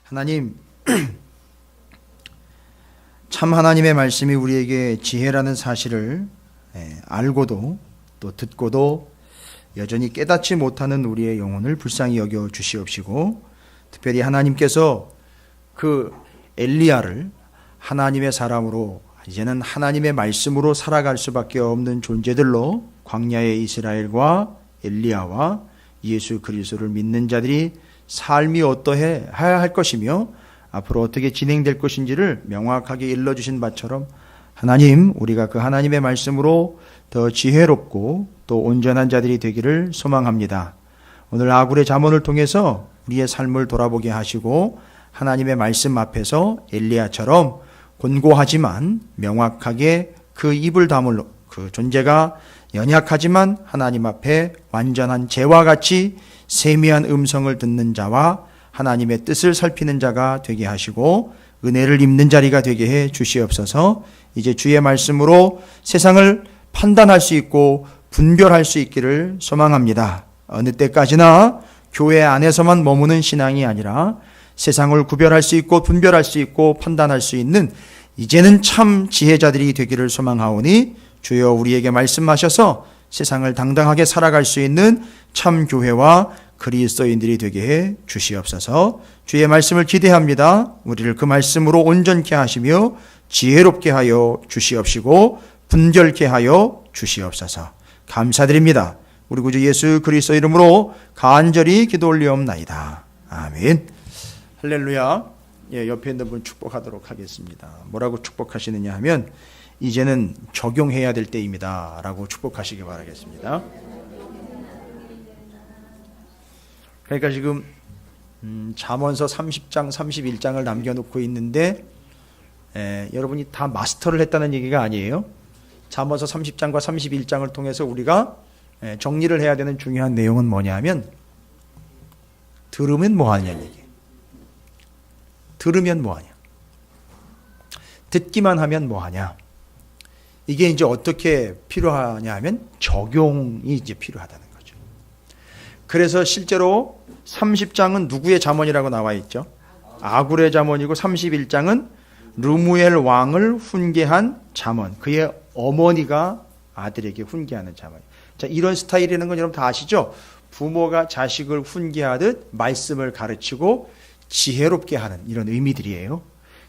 하나님, 참 하나님의 말씀이 우리에게 지혜라는 사실을 알고도 또 듣고도 여전히 깨닫지 못하는 우리의 영혼을 불쌍히 여겨 주시옵시고, 특별히 하나님께서 그 엘리야를 하나님의 사람으로, 이제는 하나님의 말씀으로 살아갈 수밖에 없는 존재들로 광야의 이스라엘과 엘리야와 예수 그리스도를 믿는 자들이 삶이 어떠해야 할 것이며 앞으로 어떻게 진행될 것인지를 명확하게 일러주신 바처럼, 하나님, 우리가 그 하나님의 말씀으로 더 지혜롭고 또 온전한 자들이 되기를 소망합니다. 오늘 아굴의 잠언을 통해서 우리의 삶을 돌아보게 하시고, 하나님의 말씀 앞에서 엘리야처럼 곤고하지만 명확하게 그 입을 다물 그 존재가 연약하지만 하나님 앞에 완전한 재와 같이 세미한 음성을 듣는 자와 하나님의 뜻을 살피는 자가 되게 하시고, 은혜를 입는 자리가 되게 해 주시옵소서. 이제 주의 말씀으로 세상을 판단할 수 있고 분별할 수 있기를 소망합니다. 어느 때까지나 교회 안에서만 머무는 신앙이 아니라 세상을 구별할 수 있고 분별할 수 있고 판단할 수 있는 이제는 참 지혜자들이 되기를 소망하오니, 주여 우리에게 말씀하셔서 세상을 당당하게 살아갈 수 있는 참 교회와 그리스도인들이 되게 해 주시옵소서. 주의 말씀을 기대합니다. 우리를 그 말씀으로 온전케 하시며 지혜롭게 하여 주시옵시고 분별케 하여 주시옵소서. 감사드립니다. 우리 구주 예수 그리스도 이름으로 간절히 기도 올리옵나이다. 아멘. 할렐루야. 옆에 있는 분 축복하도록 하겠습니다. 뭐라고 축복하시느냐 하면, 이제는 적용해야 될 때입니다 라고 축복하시기 바라겠습니다. 그러니까 지금 잠언서 30장 31장을 남겨놓고 있는데 여러분이 다 마스터를 했다는 얘기가 아니에요. 잠언서 30장과 31장을 통해서 우리가 정리를 해야 되는 중요한 내용은 뭐냐 하면, 들으면 뭐하냐는 얘기예요. 들으면 뭐하냐, 듣기만 하면 뭐하냐. 이게 이제 어떻게 필요하냐 하면 적용이 이제 필요하다는 거죠. 그래서 실제로 30장은 누구의 잠언이라고 나와 있죠? 아굴의 잠언이고 31장은 르무엘 왕을 훈계한 잠언, 그의 어머니가 아들에게 훈계하는 잠언. 자, 이런 스타일이라는 건 여러분 다 아시죠? 부모가 자식을 훈계하듯 말씀을 가르치고 지혜롭게 하는 이런 의미들이에요.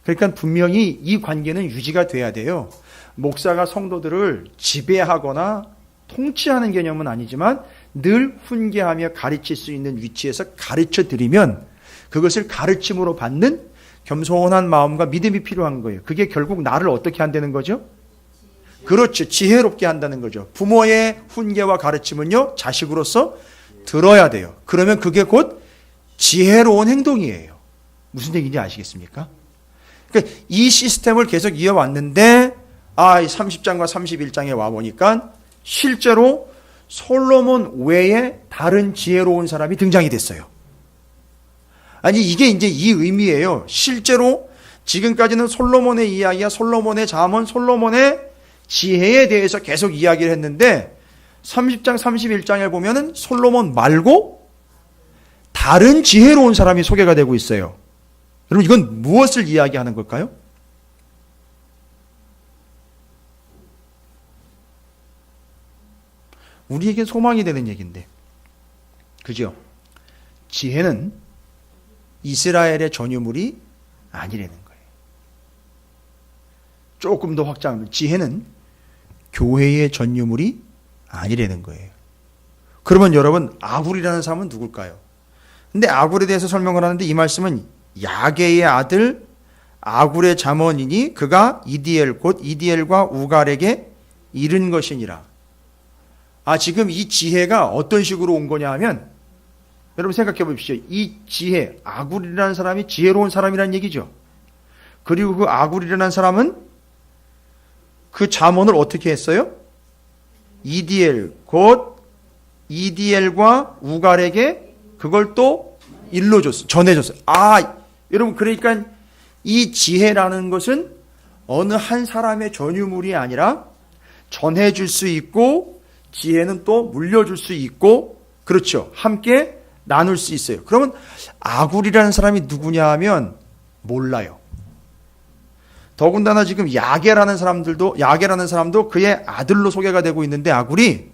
그러니까 분명히 이 관계는 유지가 돼야 돼요. 목사가 성도들을 지배하거나 통치하는 개념은 아니지만 늘 훈계하며 가르칠 수 있는 위치에서 가르쳐 드리면 그것을 가르침으로 받는 겸손한 마음과 믿음이 필요한 거예요. 그게 결국 나를 어떻게 한다는 거죠? 그렇죠. 지혜롭게 한다는 거죠. 부모의 훈계와 가르침은요, 자식으로서 들어야 돼요. 그러면 그게 곧 지혜로운 행동이에요. 무슨 얘기인지 아시겠습니까? 그러니까 이 시스템을 계속 이어왔는데, 30장과 31장에 와보니까 실제로 솔로몬 외에 다른 지혜로운 사람이 등장이 됐어요. 아니, 이게 이제 이 의미예요. 실제로 지금까지는 솔로몬의 이야기야, 솔로몬의 잠언, 솔로몬의 지혜에 대해서 계속 이야기를 했는데, 30장, 31장에 보면은 솔로몬 말고 다른 지혜로운 사람이 소개가 되고 있어요. 여러분, 이건 무엇을 이야기하는 걸까요? 우리에게 소망이 되는 얘기인데, 그죠? 지혜는 이스라엘의 전유물이 아니라는 거예요. 조금 더 확장하면 지혜는 교회의 전유물이 아니라는 거예요. 그러면 여러분, 아굴이라는 사람은 누굴까요? 근데 아굴에 대해서 설명을 하는데, 이 말씀은 야게의 아들 아굴의 잠언이니 그가 이디엘 곧 이디엘과 우갈에게 이른 것이니라. 지금 이 지혜가 어떤 식으로 온 거냐 하면, 여러분 생각해 보십시오. 이 지혜, 아굴이라는 사람이 지혜로운 사람이라는 얘기죠. 그리고 그 아굴이라는 사람은 그 잠언을 어떻게 했어요? 이디엘 곧 이디엘과 우갈에게 그걸 또 일러줬어요. 전해줬어요. 여러분, 그러니까 이 지혜라는 것은 어느 한 사람의 전유물이 아니라 전해줄 수 있고, 지혜는 또 물려줄 수 있고, 그렇죠. 함께 나눌 수 있어요. 그러면 아굴이라는 사람이 누구냐 하면 몰라요. 더군다나 지금 야게라는 사람도 그의 아들로 소개가 되고 있는데 아굴이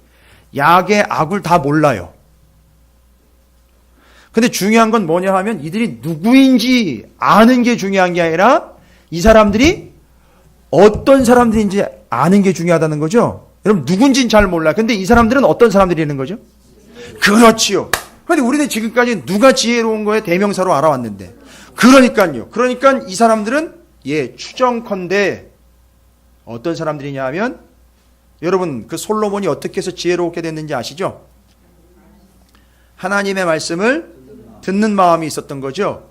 야게, 아굴 다 몰라요. 근데 중요한 건 뭐냐 하면 이들이 누구인지 아는 게 중요한 게 아니라 이 사람들이 어떤 사람들인지 아는 게 중요하다는 거죠. 여러분 누군지는 잘 몰라요. 근데 이 사람들은 어떤 사람들이라는 거죠? 그렇지요. 근데 우리는 지금까지 누가 지혜로운 거에 대명사로 알아왔는데 그러니까 이 사람들은 추정컨대 어떤 사람들이냐 하면 여러분 그 솔로몬이 어떻게 해서 지혜롭게 됐는지 아시죠? 하나님의 말씀을 듣는 마음이 있었던 거죠.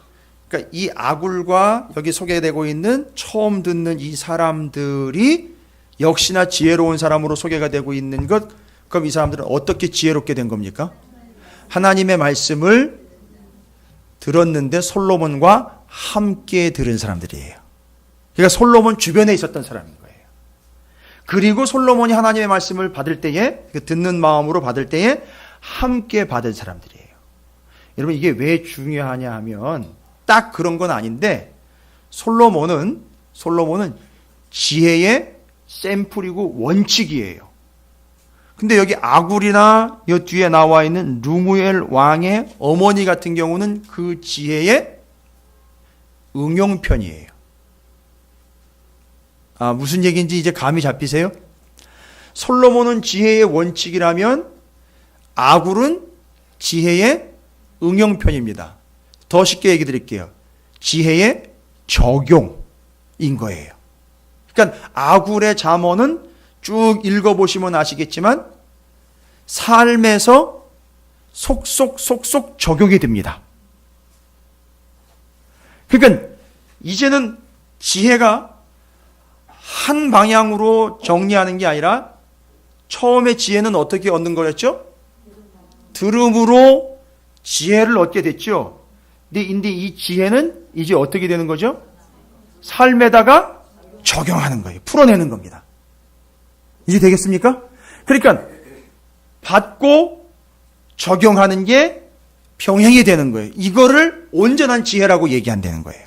그러니까 이 아굴과 여기 소개되고 있는 처음 듣는 이 사람들이 역시나 지혜로운 사람으로 소개가 되고 있는 것. 그럼 이 사람들은 어떻게 지혜롭게 된 겁니까? 하나님의 말씀을 들었는데 솔로몬과 함께 들은 사람들이에요. 그러니까 솔로몬 주변에 있었던 사람인 거예요. 그리고 솔로몬이 하나님의 말씀을 받을 때에 듣는 마음으로 받을 때에 함께 받은 사람들이에요. 여러분 이게 왜 중요하냐 하면 딱 그런 건 아닌데 솔로몬은 지혜의 샘플이고 원칙이에요. 근데 여기 아굴이나 이 뒤에 나와 있는 르무엘 왕의 어머니 같은 경우는 그 지혜의 응용편이에요. 무슨 얘기인지 이제 감이 잡히세요? 솔로몬은 지혜의 원칙이라면 아굴은 지혜의 응용편입니다. 더 쉽게 얘기 드릴게요. 지혜의 적용인 거예요. 그러니까 아굴의 잠언은 쭉 읽어보시면 아시겠지만 삶에서 속속 적용이 됩니다. 그러니까 이제는 지혜가 한 방향으로 정리하는 게 아니라 처음에 지혜는 어떻게 얻는 거였죠? 들음으로 지혜를 얻게 됐죠. 근데 이 지혜는 이제 어떻게 되는 거죠? 삶에다가 적용하는 거예요. 풀어내는 겁니다. 이제 되겠습니까? 그러니까 받고 적용하는 게 병행이 되는 거예요. 이거를 온전한 지혜라고 얘기한다는 거예요.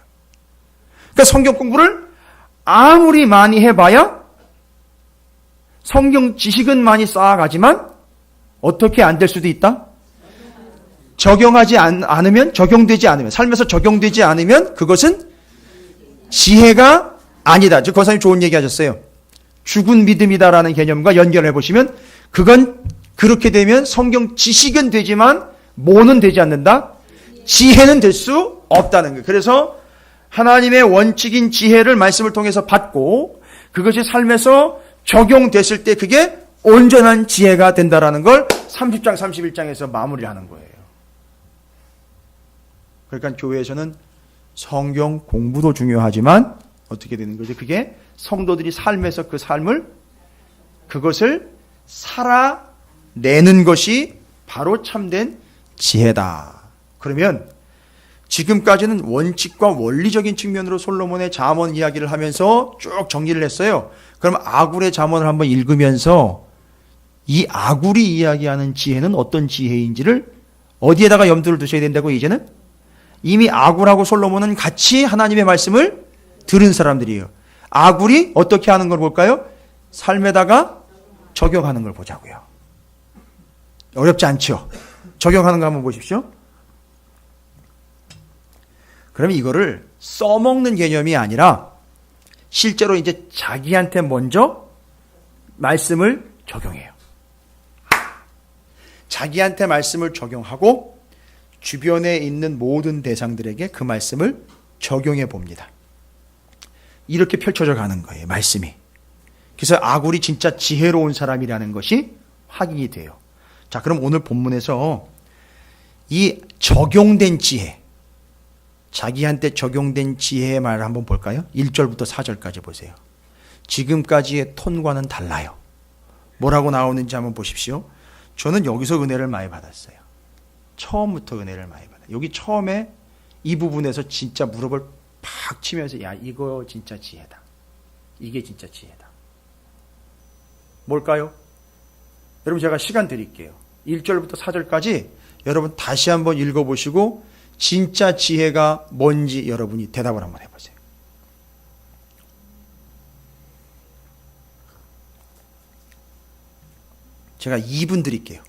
그러니까 성경 공부를 아무리 많이 해봐야 성경 지식은 많이 쌓아가지만 어떻게 안 될 수도 있다? 적용되지 않으면 삶에서 적용되지 않으면 그것은 지혜가 아니다. 즉 거사님 좋은 얘기 하셨어요. 죽은 믿음이다라는 개념과 연결해 보시면 그건 그렇게 되면 성경 지식은 되지만 뭐는 되지 않는다? 지혜는 될 수 없다는 거예요. 그래서 하나님의 원칙인 지혜를 말씀을 통해서 받고 그것이 삶에서 적용됐을 때 그게 온전한 지혜가 된다라는 걸 30장 31장에서 마무리하는 거예요. 그러니까 교회에서는 성경 공부도 중요하지만 어떻게 되는 거죠? 그게 성도들이 삶에서 그것을 살아내는 것이 바로 참된 지혜다. 그러면 지금까지는 원칙과 원리적인 측면으로 솔로몬의 잠언 이야기를 하면서 쭉 정리를 했어요. 그럼 아굴의 잠언을 한번 읽으면서 이 아굴이 이야기하는 지혜는 어떤 지혜인지를 어디에다가 염두를 두셔야 된다고 이제는? 이미 아굴하고 솔로몬은 같이 하나님의 말씀을 들은 사람들이에요. 아굴이 어떻게 하는 걸 볼까요? 삶에다가 적용하는 걸 보자고요. 어렵지 않죠? 적용하는 거 한번 보십시오. 그러면 이거를 써먹는 개념이 아니라 실제로 이제 자기한테 먼저 말씀을 적용해요. 자기한테 말씀을 적용하고 주변에 있는 모든 대상들에게 그 말씀을 적용해 봅니다. 이렇게 펼쳐져 가는 거예요, 말씀이. 그래서 아굴이 진짜 지혜로운 사람이라는 것이 확인이 돼요. 자, 그럼 오늘 본문에서 이 적용된 지혜, 자기한테 적용된 지혜의 말을 한번 볼까요? 1절부터 4절까지 보세요. 지금까지의 톤과는 달라요. 뭐라고 나오는지 한번 보십시오. 저는 여기서 은혜를 많이 받았어요. 처음부터 은혜를 많이 받아요. 여기 처음에 이 부분에서 진짜 무릎을 팍 치면서 야, 이거 진짜 지혜다. 이게 진짜 지혜다. 뭘까요? 여러분 제가 시간 드릴게요. 1절부터 4절까지 여러분 다시 한번 읽어보시고 진짜 지혜가 뭔지 여러분이 대답을 한번 해보세요. 제가 2분 드릴게요.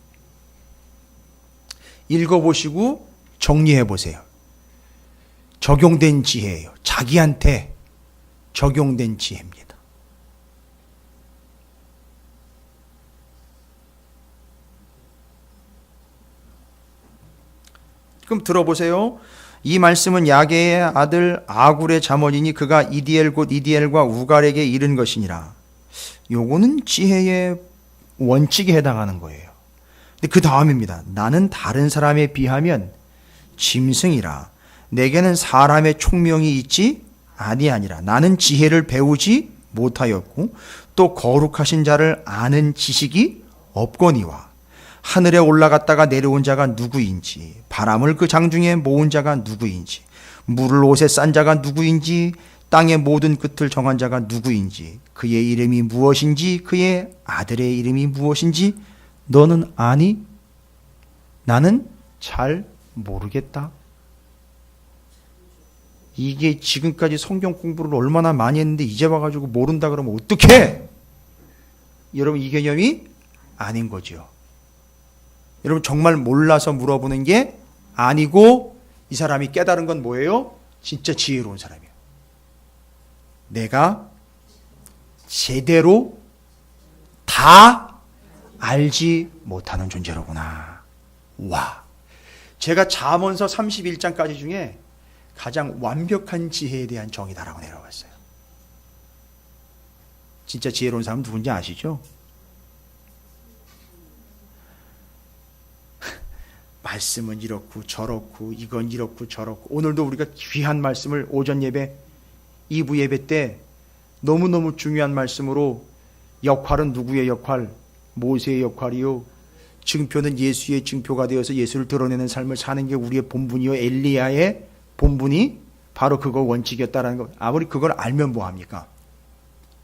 읽어보시고 정리해보세요. 적용된 지혜예요. 자기한테 적용된 지혜입니다. 그럼 들어보세요. 이 말씀은 야게의 아들 아굴의 자문이니 그가 이디엘 곧 이디엘과 우갈에게 이른 것이니라. 요거는 지혜의 원칙에 해당하는 거예요. 근데 그 다음입니다. 나는 다른 사람에 비하면 짐승이라. 내게는 사람의 총명이 있지 아니하니라. 나는 지혜를 배우지 못하였고 또 거룩하신 자를 아는 지식이 없거니와 하늘에 올라갔다가 내려온 자가 누구인지 바람을 그 장중에 모은 자가 누구인지 물을 옷에 싼 자가 누구인지 땅의 모든 끝을 정한 자가 누구인지 그의 이름이 무엇인지 그의 아들의 이름이 무엇인지 너는 아니? 나는 잘 모르겠다. 이게 지금까지 성경 공부를 얼마나 많이 했는데 이제 와가지고 모른다 그러면 어떡해? 여러분 이 개념이 아닌 거죠. 여러분 정말 몰라서 물어보는 게 아니고 이 사람이 깨달은 건 뭐예요? 진짜 지혜로운 사람이에요. 내가 제대로 다 알지 못하는 존재로구나. 와, 제가 잠언서 31장까지 중에 가장 완벽한 지혜에 대한 정의다라고 내려왔어요. 진짜 지혜로운 사람은 누군지 아시죠? 말씀은 이렇고 저렇고 이건 이렇고 저렇고 오늘도 우리가 귀한 말씀을 오전 예배 2부 예배 때 너무너무 중요한 말씀으로 역할은 누구의 역할? 모세의 역할이요. 증표는 예수의 증표가 되어서 예수를 드러내는 삶을 사는 게 우리의 본분이요. 엘리야의 본분이 바로 그거 원칙이었다라는 거. 아무리 그걸 알면 뭐합니까?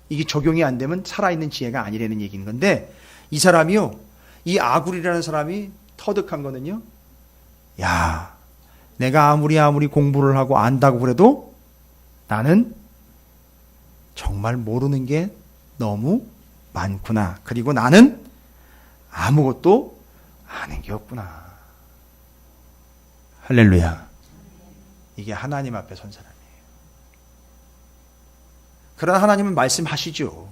이게 적용이 안 되면 살아있는 지혜가 아니라는 얘기인 건데 이 사람이요. 이 아굴이라는 사람이 터득한 거는요. 야, 내가 아무리 공부를 하고 안다고 그래도 나는 정말 모르는 게 너무 많구나. 그리고 나는 아무것도 아는 게 없구나. 할렐루야. 이게 하나님 앞에 선 사람이에요. 그러나 하나님은 말씀하시죠.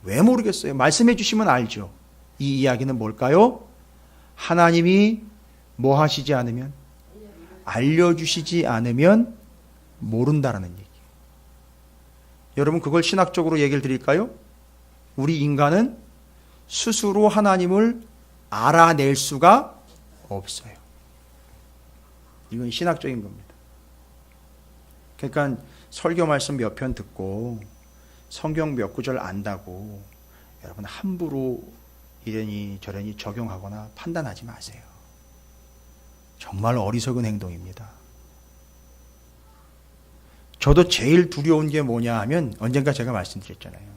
왜 모르겠어요? 말씀해 주시면 알죠. 이 이야기는 뭘까요? 하나님이 뭐 하시지 않으면, 알려주시지 않으면 모른다라는 얘기. 여러분 그걸 신학적으로 얘기를 드릴까요? 우리 인간은 스스로 하나님을 알아낼 수가 없어요. 이건 신학적인 겁니다. 그러니까 설교 말씀 몇 편 듣고 성경 몇 구절 안다고 여러분 함부로 이러니 저러니 적용하거나 판단하지 마세요. 정말 어리석은 행동입니다. 저도 제일 두려운 게 뭐냐 하면 언젠가 제가 말씀드렸잖아요.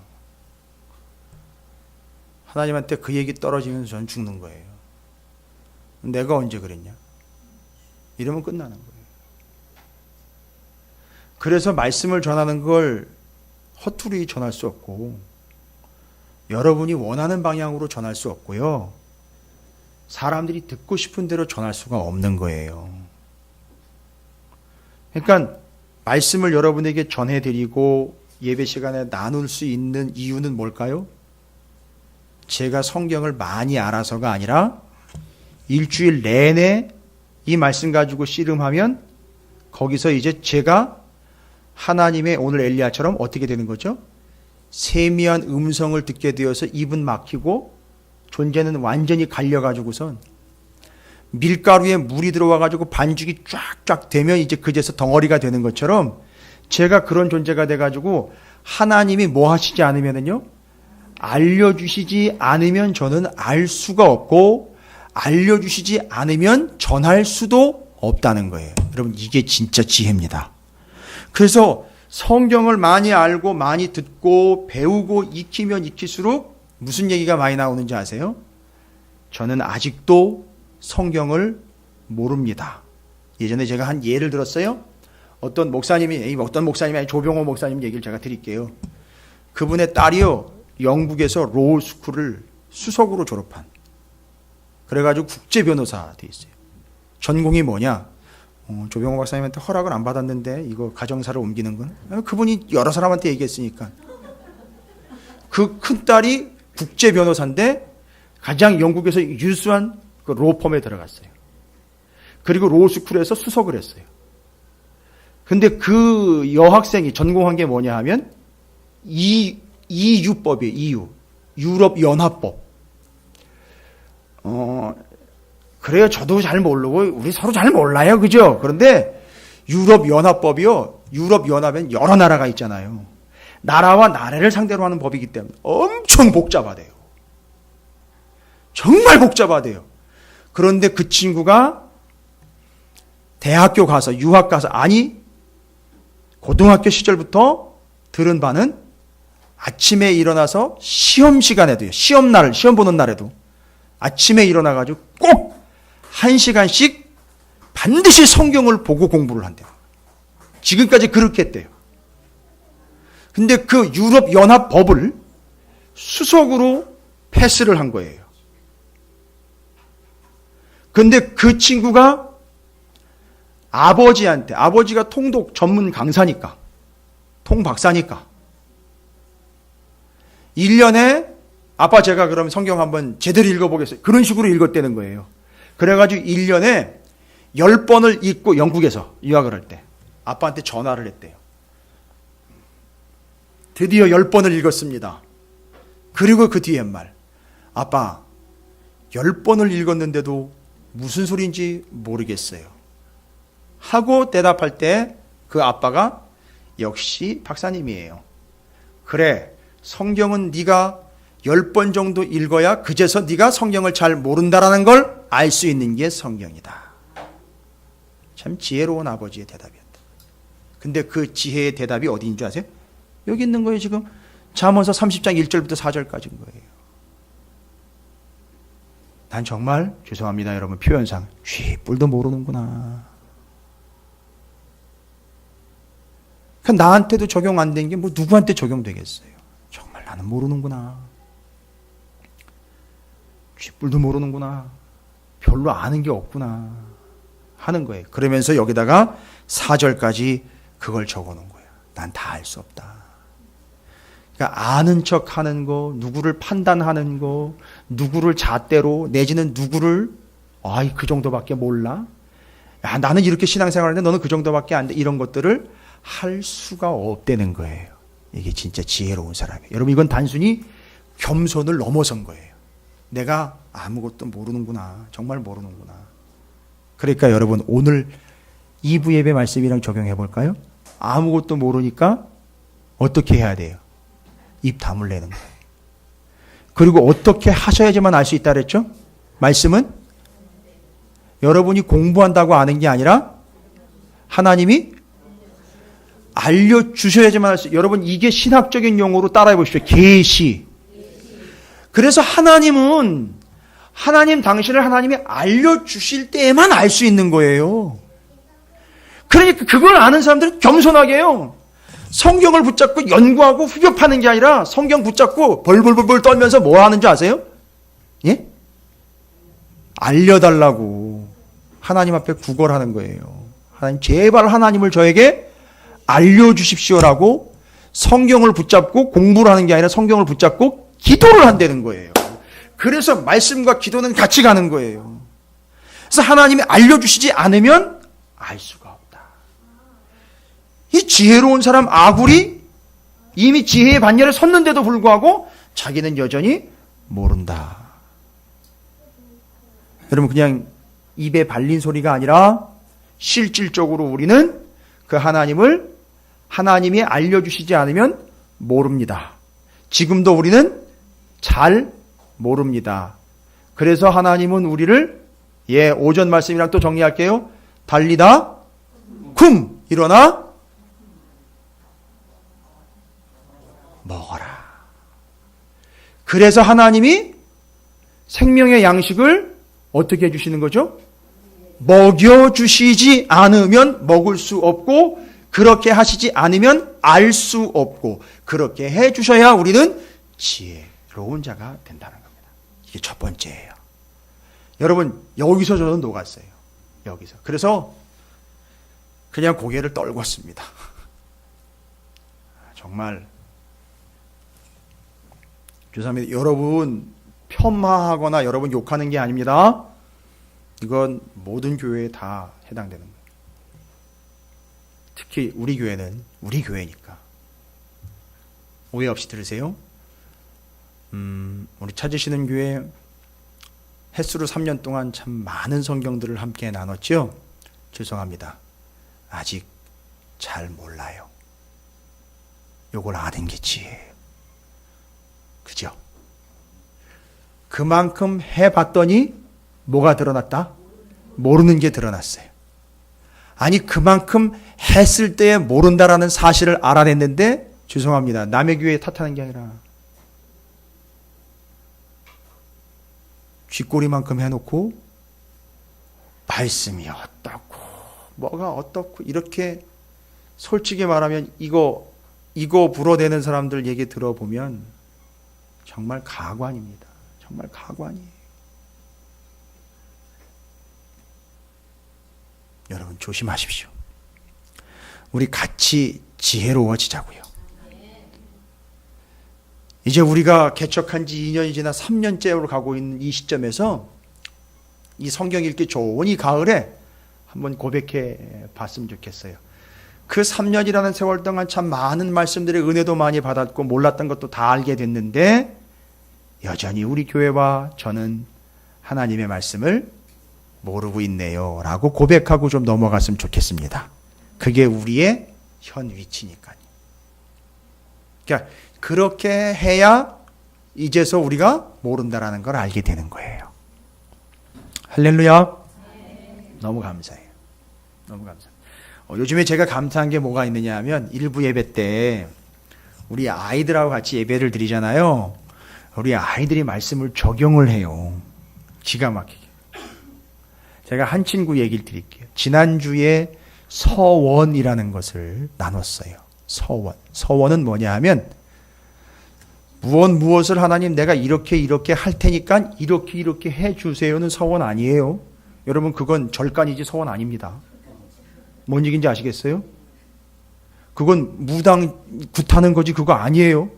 하나님한테 그 얘기 떨어지면서 전 죽는 거예요. 내가 언제 그랬냐? 이러면 끝나는 거예요. 그래서 말씀을 전하는 걸 허투루 전할 수 없고 여러분이 원하는 방향으로 전할 수 없고요. 사람들이 듣고 싶은 대로 전할 수가 없는 거예요. 그러니까 말씀을 여러분에게 전해드리고 예배 시간에 나눌 수 있는 이유는 뭘까요? 제가 성경을 많이 알아서가 아니라 일주일 내내 이 말씀 가지고 씨름하면 거기서 이제 제가 하나님의 오늘 엘리야처럼 어떻게 되는 거죠? 세미한 음성을 듣게 되어서 입은 막히고 존재는 완전히 갈려가지고선 밀가루에 물이 들어와가지고 반죽이 쫙쫙 되면 이제 그제서 덩어리가 되는 것처럼 제가 그런 존재가 돼가지고 하나님이 뭐 하시지 않으면은요, 알려주시지 않으면 저는 알 수가 없고 알려주시지 않으면 전할 수도 없다는 거예요. 여러분 이게 진짜 지혜입니다. 그래서 성경을 많이 알고 많이 듣고 배우고 익히면 익힐수록 무슨 얘기가 많이 나오는지 아세요? 저는 아직도 성경을 모릅니다. 예전에 제가 한 예를 들었어요. 어떤 목사님이 아니 조병호 목사님 얘기를 제가 드릴게요. 그분의 딸이요, 영국에서 로우 스쿨을 수석으로 졸업한, 그래가지고 국제 변호사 돼 있어요. 전공이 뭐냐? 조병호 박사님한테 허락을 안 받았는데 이거 가정사를 옮기는 건, 그분이 여러 사람한테 얘기했으니까. 그 큰딸이 국제 변호사인데 가장 영국에서 유수한 그 로펌에 들어갔어요. 그리고 로스쿨에서 수석을 했어요. 근데 그 여학생이 전공한 게 뭐냐 하면 EU법이에요. EU. 유럽연합법. 그래요. 저도 잘 모르고 우리 서로 잘 몰라요. 그죠? 그런데 유럽연합법이요. 유럽연합엔 여러 나라가 있잖아요. 나라와 나라를 상대로 하는 법이기 때문에 엄청 복잡하대요. 정말 복잡하대요. 그런데 그 친구가 대학교 가서, 유학 가서, 아니 고등학교 시절부터 들은 바는 아침에 일어나서 시험 시간에도요, 시험 보는 날에도 아침에 일어나가지고 꼭 1시간씩 반드시 성경을 보고 공부를 한대요. 지금까지 그렇게 했대요. 근데 그 유럽연합법을 수석으로 패스를 한 거예요. 근데 그 친구가 아버지가 통독 전문 강사니까, 통박사니까, 1년에 아빠 제가 그럼 성경 한번 제대로 읽어보겠어요. 그런 식으로 읽었다는 거예요. 그래가지고 1년에 10번을 읽고 영국에서 유학을 할 때 아빠한테 전화를 했대요. 드디어 10번을 읽었습니다. 그리고 그 뒤에 말, 아빠 10번을 읽었는데도 무슨 소리인지 모르겠어요 하고 대답할 때 그 아빠가 역시 박사님이에요. 그래, 성경은 네가 10번 정도 읽어야 그제서 네가 성경을 잘 모른다라는 걸 알 수 있는 게 성경이다. 참 지혜로운 아버지의 대답이었다. 근데 그 지혜의 대답이 어디인 줄 아세요? 여기 있는 거예요. 지금 잠언서 30장 1절부터 4절까지인 거예요. 난 정말 죄송합니다 여러분, 표현상 쥐뿔도 모르는구나. 나한테도 적용 안 된 게 뭐 누구한테 적용되겠어요. 정말 나는 모르는구나. 쥐뿔도 모르는구나. 별로 아는 게 없구나 하는 거예요. 그러면서 여기다가 4절까지 그걸 적어놓은 거예요. 난 다 알 수 없다. 그러니까 아는 척 하는 거, 누구를 판단하는 거, 누구를 잣대로 내지는 누구를 그 정도밖에 몰라? 야, 나는 이렇게 신앙생활 하는데 너는 그 정도밖에 안 돼. 이런 것들을 할 수가 없다는 거예요. 이게 진짜 지혜로운 사람이에요. 여러분, 이건 단순히 겸손을 넘어선 거예요. 내가 아무것도 모르는구나. 정말 모르는구나. 그러니까 여러분, 오늘 2부 예배 말씀이랑 적용해 볼까요? 아무것도 모르니까 어떻게 해야 돼요? 입 다물래는 거예요. 그리고 어떻게 하셔야지만 알 수 있다 그랬죠? 말씀은 여러분이 공부한다고 아는 게 아니라 하나님이 알려주셔야지만 할 수 있어요. 여러분, 이게 신학적인 용어로 따라해 보십시오. 계시. 그래서 하나님 당신을 하나님이 알려주실 때에만 알 수 있는 거예요. 그러니까 그걸 아는 사람들은 겸손하게 해요. 성경을 붙잡고 연구하고 후벼파는 게 아니라 성경 붙잡고 벌벌벌 떨면서 뭐 하는 줄 아세요? 예? 알려달라고 하나님 앞에 구걸하는 거예요. 하나님, 제발 하나님을 저에게 알려주십시오라고 성경을 붙잡고 공부를 하는 게 아니라 성경을 붙잡고 기도를 한다는 거예요. 그래서 말씀과 기도는 같이 가는 거예요. 그래서 하나님이 알려주시지 않으면 알 수가 없다. 이 지혜로운 사람 아굴이 이미 지혜의 반열에 섰는데도 불구하고 자기는 여전히 모른다. 여러분, 그냥 입에 발린 소리가 아니라 실질적으로 우리는 그 하나님이 알려주시지 않으면 모릅니다. 지금도 우리는 잘 모릅니다. 그래서 하나님은 우리를 오전 말씀이랑 또 정리할게요. 달리다 쿰 일어나 먹어라. 그래서 하나님이 생명의 양식을 어떻게 해주시는 거죠? 먹여주시지 않으면 먹을 수 없고, 그렇게 하시지 않으면 알 수 없고, 그렇게 해주셔야 우리는 지혜로운 자가 된다는 겁니다. 이게 첫 번째예요. 여러분, 여기서 저는 녹았어요. 여기서. 그래서 그냥 고개를 떨궜습니다. 정말 죄송합니다. 여러분 폄하하거나 여러분 욕하는 게 아닙니다. 이건 모든 교회에 다 해당되는 거예요. 특히 우리 교회는 우리 교회니까. 오해 없이 들으세요. 우리 찾으시는 교회 햇수로 3년 동안 참 많은 성경들을 함께 나눴죠. 죄송합니다. 아직 잘 몰라요. 요걸 아는 게 지혜예요. 그죠? 그만큼 해봤더니 뭐가 드러났다? 모르는 게 드러났어요. 아니, 그만큼 했을 때 모른다라는 사실을 알아냈는데, 죄송합니다. 남의 교회에 탓하는 게 아니라 쥐꼬리만큼 해놓고 말씀이 어떻고 뭐가 어떻고 이렇게 솔직히 말하면 이거 불어대는 사람들 얘기 들어보면 정말 가관입니다. 정말 가관이에요. 여러분 조심하십시오. 우리 같이 지혜로워지자고요. 이제 우리가 개척한 지 2년이 지나 3년째로 가고 있는 이 시점에서 이 성경 읽기 좋은 이 가을에 한번 고백해 봤으면 좋겠어요. 그 3년이라는 세월 동안 참 많은 말씀들의 은혜도 많이 받았고 몰랐던 것도 다 알게 됐는데, 여전히 우리 교회와 저는 하나님의 말씀을 모르고 있네요 라고 고백하고 좀 넘어갔으면 좋겠습니다. 그게 우리의 현 위치니까요. 그러니까 그렇게 해야 이제서 우리가 모른다라는 걸 알게 되는 거예요. 할렐루야. 너무 감사해요. 너무 감사해요. 요즘에 제가 감사한 게 뭐가 있느냐 하면, 일부 예배 때 우리 아이들하고 같이 예배를 드리잖아요. 우리 아이들이 말씀을 적용을 해요. 기가 막히게. 제가 한 친구 얘기를 드릴게요. 지난주에 서원이라는 것을 나눴어요. 서원. 서원은 뭐냐 하면, 무엇을 하나님 내가 이렇게 할 테니까 이렇게 해주세요는 서원 아니에요. 여러분, 그건 절간이지 서원 아닙니다. 뭔 얘기인지 아시겠어요? 그건 무당 굿하는 거지 그거 아니에요.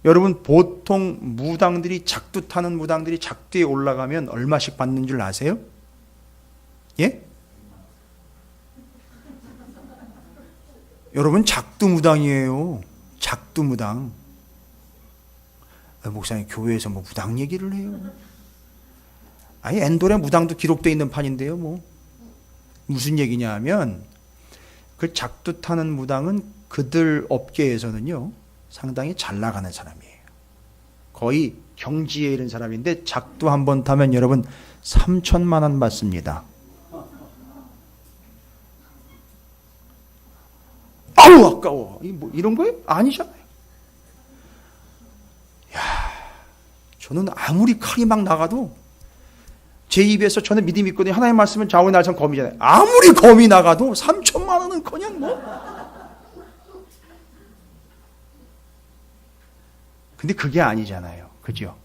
여러분, 보통 무당들이 작두 타는 무당들이 작두에 올라가면 얼마씩 받는 줄 아세요? 예? 여러분, 작두 무당이에요. 작두 무당. 목사님, 교회에서 뭐 무당 얘기를 해요? 아니, 엔돌에 무당도 기록되어 있는 판인데요. 뭐 무슨 얘기냐 하면, 그 작두 타는 무당은 그들 업계에서는요 상당히 잘 나가는 사람이에요. 거의 경지에 이른 사람인데, 작두 한 번 타면 여러분 3천만 원 받습니다. 아우 아까워. 뭐 이런 거예요? 아니잖아요. 야, 저는 아무리 칼이 막 나가도 제 입에서 저는 믿음이 있거든요. 하나님 말씀은 좌우의 날선 검이잖아요. 아무리 검이 나가도 3천만 원은 그냥 뭐. 근데 그게 아니잖아요. 그죠?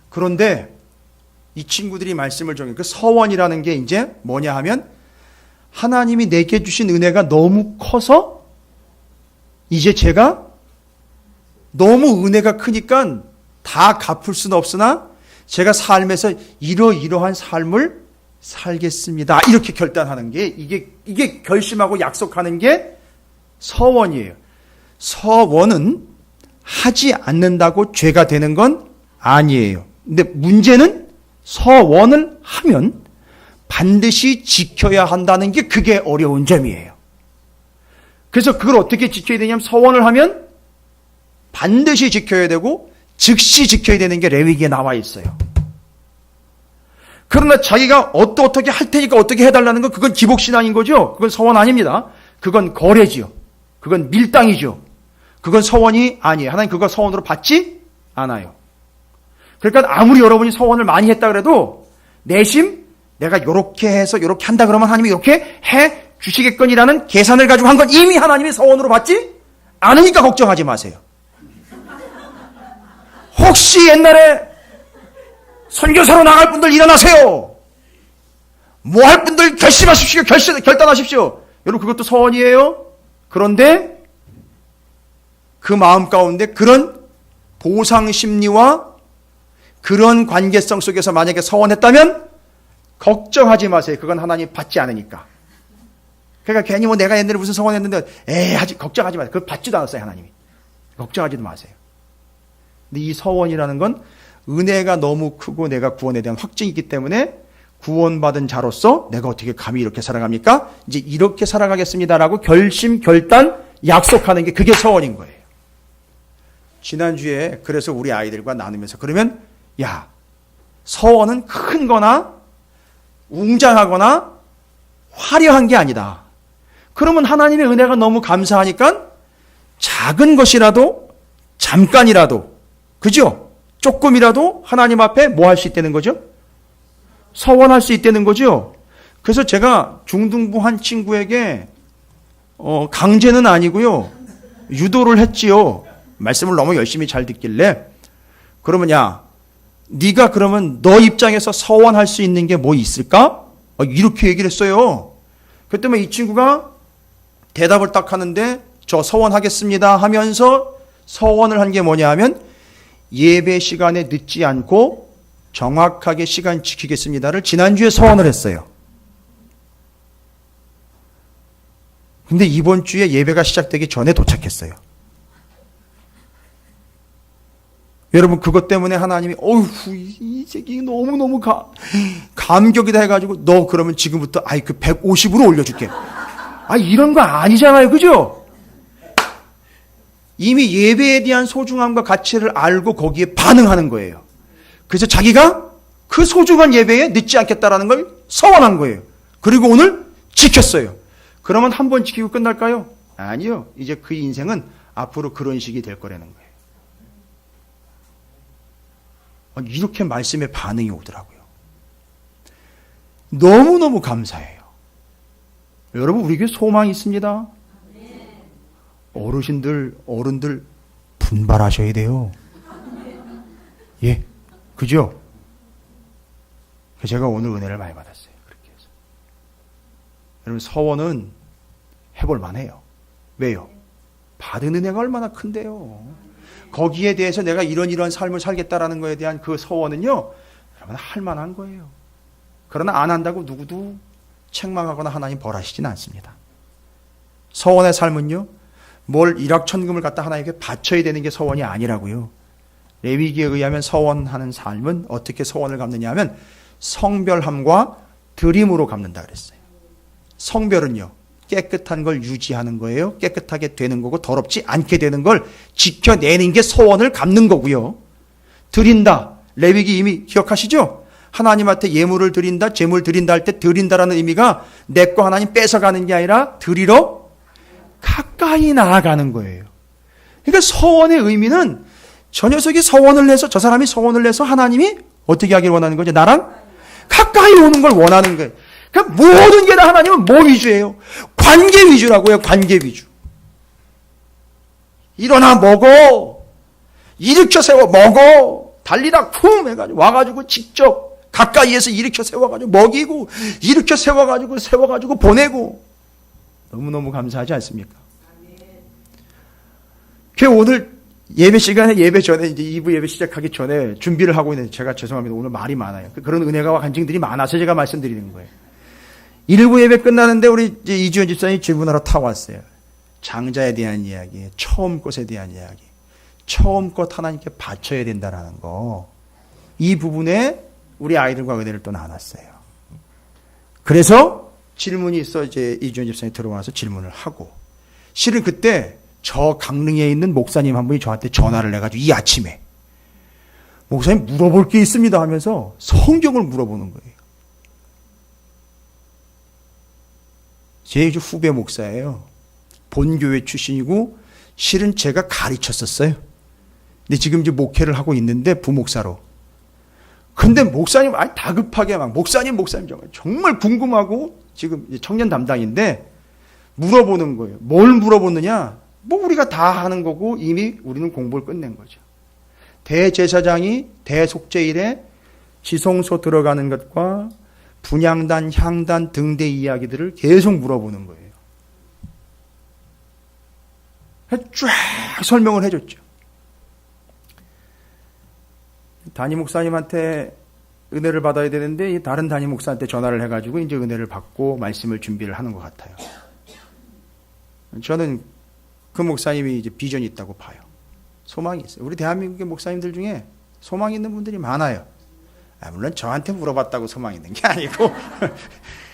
그런데 이 친구들이 말씀을 정해, 그 서원이라는 게 이제 뭐냐 하면, 하나님이 내게 주신 은혜가 너무 커서 이제 제가 너무 은혜가 크니까 다 갚을 수는 없으나 제가 삶에서 이러이러한 삶을 살겠습니다. 이렇게 결단하는 게, 이게 결심하고 약속하는 게 서원이에요. 서원은 하지 않는다고 죄가 되는 건 아니에요. 근데 문제는 서원을 하면 반드시 지켜야 한다는 게, 그게 어려운 점이에요. 그래서 그걸 어떻게 지켜야 되냐면, 서원을 하면 반드시 지켜야 되고 즉시 지켜야 되는 게 레위기에 나와 있어요. 그러나 자기가 어떻게 할 테니까 어떻게 해달라는 건, 그건 기복신앙인 거죠. 그건 서원 아닙니다. 그건 거래지요. 그건 밀당이죠. 그건 서원이 아니에요. 하나님 그거 서원으로 받지 않아요. 그러니까 아무리 여러분이 서원을 많이 했다 그래도 내심 내가 요렇게 해서 요렇게 한다 그러면 하나님이 이렇게 해 주시겠거니라는 계산을 가지고 한 건 이미 하나님의 서원으로 받지 않으니까 걱정하지 마세요. 혹시 옛날에 선교사로 나갈 분들 일어나세요. 뭐 할 분들 결심하십시오. 결단하십시오. 여러분 그것도 서원이에요. 그런데 그 마음 가운데 그런 보상 심리와 그런 관계성 속에서 만약에 서원했다면 걱정하지 마세요. 그건 하나님 받지 않으니까. 그러니까 괜히 뭐 내가 옛날에 무슨 서원했는데 걱정하지 마세요. 그거 받지도 않았어요. 하나님이. 걱정하지도 마세요. 근데 이 서원이라는 건 은혜가 너무 크고 내가 구원에 대한 확증이 있기 때문에 구원받은 자로서 내가 어떻게 감히 이렇게 살아갑니까? 이제 이렇게 살아가겠습니다라고 결심, 결단, 약속하는 게 그게 서원인 거예요. 지난주에 그래서 우리 아이들과 나누면서 그러면 야, 서원은 큰 거나 웅장하거나 화려한 게 아니다. 그러면 하나님의 은혜가 너무 감사하니까 작은 것이라도 잠깐이라도 그죠? 조금이라도 하나님 앞에 뭐 할 수 있다는 거죠? 서원할 수 있다는 거죠. 그래서 제가 중등부 한 친구에게 강제는 아니고요. 유도를 했지요. 말씀을 너무 열심히 잘 듣길래 그러면 야 네가 그러면 너 입장에서 서원할 수 있는 게 뭐 있을까? 이렇게 얘기를 했어요. 그때문에 이 친구가 대답을 딱 하는데 저 서원하겠습니다 하면서 서원을 한 게 뭐냐 하면 예배 시간에 늦지 않고 정확하게 시간 지키겠습니다를 지난주에 서원을 했어요. 근데 이번 주에 예배가 시작되기 전에 도착했어요. 여러분 그것 때문에 하나님이 어휴 이 새끼 너무너무 감격이다 해가지고 너 그러면 지금부터 그 150으로 올려줄게. 이런 거 아니잖아요. 그죠? 이미 예배에 대한 소중함과 가치를 알고 거기에 반응하는 거예요. 그래서 자기가 그 소중한 예배에 늦지 않겠다라는 걸 서원한 거예요. 그리고 오늘 지켰어요. 그러면 한 번 지키고 끝날까요? 아니요. 이제 그 인생은 앞으로 그런 식이 될 거라는 거예요. 이렇게 말씀에 반응이 오더라고요. 너무너무 감사해요. 여러분 우리 교회 소망이 있습니다. 어른들 분발하셔야 돼요. 예, 그죠? 제가 오늘 은혜를 많이 받았어요. 그렇게 해서 여러분 서원은 해볼 만해요. 왜요? 받은 은혜가 얼마나 큰데요. 거기에 대해서 내가 이런 삶을 살겠다라는 것에 대한 그 서원은요, 여러분 할 만한 거예요. 그러나 안 한다고 누구도 책망하거나 하나님 벌하시지는 않습니다. 서원의 삶은요, 뭘 일확천금을 갖다 하나님께 바쳐야 되는 게 서원이 아니라고요. 레위기에 의하면 서원하는 삶은 어떻게 서원을 갚느냐 하면 성별함과 드림으로 갚는다 그랬어요. 성별은요, 깨끗한 걸 유지하는 거예요. 깨끗하게 되는 거고 더럽지 않게 되는 걸 지켜내는 게 서원을 갚는 거고요. 드린다. 레위기 이미 기억하시죠? 하나님한테 예물을 드린다, 제물 드린다 할 때 드린다라는 의미가 내 거 하나님 뺏어가는 게 아니라 드리러 가까이 나아가는 거예요. 그러니까 서원의 의미는 저 녀석이 서원을 내서 저 사람이 서원을 내서 하나님이 어떻게 하길 원하는 거죠? 나랑 가까이 오는 걸 원하는 거예요. 그러니까 모든 게 다 하나님은 뭐 위주예요? 관계 위주라고요. 관계 위주. 일어나 먹어. 일으켜 세워 먹어. 달리다 쿵 해가지고 와가지고 직접 가까이에서 일으켜 세워가지고 먹이고 일으켜 세워가지고 보내고 너무너무 감사하지 않습니까? 그 오늘 예배 시간에 예배 전에 이제 2부 예배 시작하기 전에 준비를 하고 있는데 제가 죄송합니다. 오늘 말이 많아요. 그런 은혜가 간증들이 많아서 제가 말씀드리는 거예요. 1부 예배 끝나는데 우리 이제 이주연 집사님이 질문하러 타고 왔어요. 장자에 대한 이야기, 처음 것에 대한 이야기. 처음 것 하나님께 바쳐야 된다라는 거. 이 부분에 우리 아이들과 은혜를 또 나눴어요. 그래서 질문이 있어 이제 이주연 집사님이 들어와서 질문을 하고 실은 그때 저 강릉에 있는 목사님 한 분이 저한테 전화를 해가지고 이 아침에 목사님 물어볼 게 있습니다 하면서 성경을 물어보는 거예요. 제 이제 후배 목사예요. 본교회 출신이고 실은 제가 가르쳤었어요. 근데 지금 이제 목회를 하고 있는데 부목사로. 근데 목사님 다급하게 막 목사님 정말 궁금하고 지금 청년 담당인데 물어보는 거예요. 뭘 물어보느냐? 뭐 우리가 다 하는 거고 이미 우리는 공부를 끝낸 거죠. 대제사장이 대속죄일에 지성소 들어가는 것과 분향단, 향단 등대 이야기들을 계속 물어보는 거예요. 쫙 설명을 해줬죠. 담임 목사님한테 은혜를 받아야 되는데 다른 담임 목사한테 전화를 해가지고 이제 은혜를 받고 말씀을 준비를 하는 것 같아요. 저는 그 목사님이 이제 비전이 있다고 봐요. 소망이 있어요. 우리 대한민국의 목사님들 중에 소망이 있는 분들이 많아요. 물론 저한테 물어봤다고 소망이 있는 게 아니고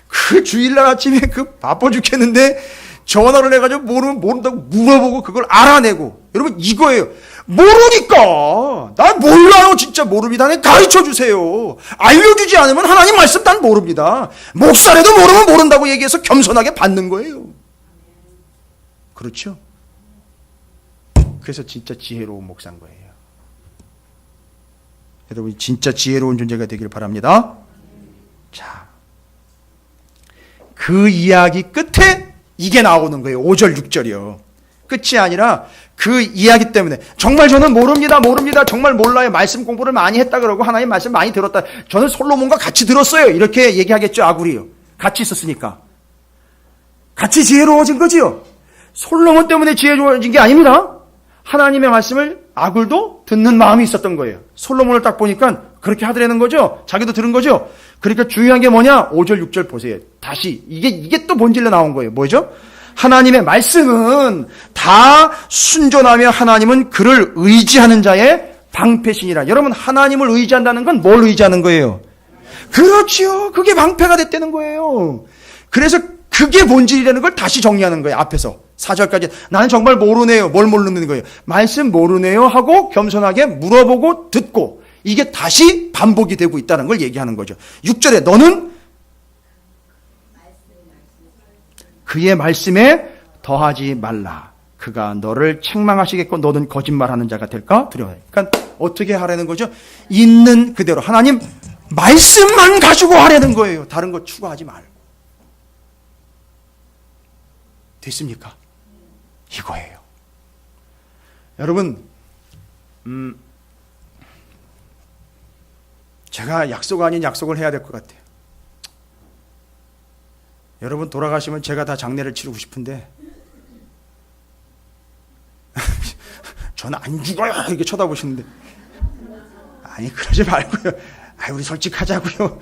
그 주일날 아침에 그 바빠 죽겠는데 전화를 해가지고 모른다고 물어보고 그걸 알아내고. 여러분 이거예요. 모르니까 난 몰라요. 진짜 모릅니다. 가르쳐주세요. 알려주지 않으면 하나님 말씀 난 모릅니다. 목사라도 모르면 모른다고 얘기해서 겸손하게 받는 거예요. 그렇죠? 그래서 진짜 지혜로운 목사인 거예요. 여러분 진짜 지혜로운 존재가 되길 바랍니다. 자, 그 이야기 끝에 이게 나오는 거예요. 5절 6절이요. 끝이 아니라 그 이야기 때문에 정말 저는 모릅니다. 정말 몰라요. 말씀 공부를 많이 했다 그러고 하나님 말씀 많이 들었다. 저는 솔로몬과 같이 들었어요. 이렇게 얘기하겠죠. 아굴이요. 같이 있었으니까. 같이 지혜로워진 거지요. 솔로몬 때문에 지혜로워진 게 아닙니다. 하나님의 말씀을 아굴도 듣는 마음이 있었던 거예요. 솔로몬을 딱 보니까 그렇게 하더라는 거죠. 자기도 들은 거죠. 그러니까 중요한 게 뭐냐? 5절 6절 보세요. 다시 이게 또 본질로 나온 거예요. 뭐죠? 하나님의 말씀은 다 순전하며 하나님은 그를 의지하는 자의 방패신이라. 여러분 하나님을 의지한다는 건 뭘 의지하는 거예요? 그렇지요. 그게 방패가 됐다는 거예요. 그래서 그게 본질이라는 걸 다시 정리하는 거예요. 앞에서 4절까지 나는 정말 모르네요. 뭘 모르는 거예요? 말씀 모르네요 하고 겸손하게 물어보고 듣고 이게 다시 반복이 되고 있다는 걸 얘기하는 거죠. 6절에 너는 그의 말씀에 더하지 말라. 그가 너를 책망하시겠고 너는 거짓말하는 자가 될까? 두려워요. 그러니까 어떻게 하라는 거죠? 있는 그대로 하나님 말씀만 가지고 하라는 거예요. 다른 거 추가하지 말고. 됐습니까? 이거예요. 여러분, 제가 약속 아닌 약속을 해야 될 것 같아요. 여러분 돌아가시면 제가 다 장례를 치르고 싶은데 저는 안 죽어요 이렇게 쳐다보시는데 아니 그러지 말고요. 우리 솔직하자고요.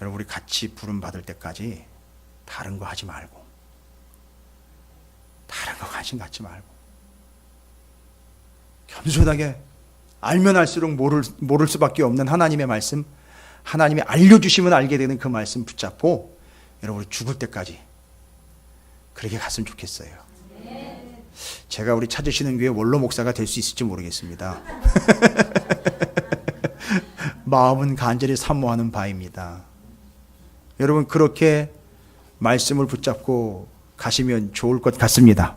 여러분 우리 같이 부름 받을 때까지 다른 거 하지 말고 다른 거 관심 갖지 말고 겸손하게 알면 알수록 모를 수밖에 없는 하나님의 말씀, 하나님이 알려주시면 알게 되는 그 말씀 붙잡고 여러분 우리 죽을 때까지 그렇게 갔으면 좋겠어요. 제가 우리 찾으시는 교회 원로 목사가 될 수 있을지 모르겠습니다. 마음은 간절히 사모하는 바입니다. 여러분 그렇게 말씀을 붙잡고 가시면 좋을 것 같습니다.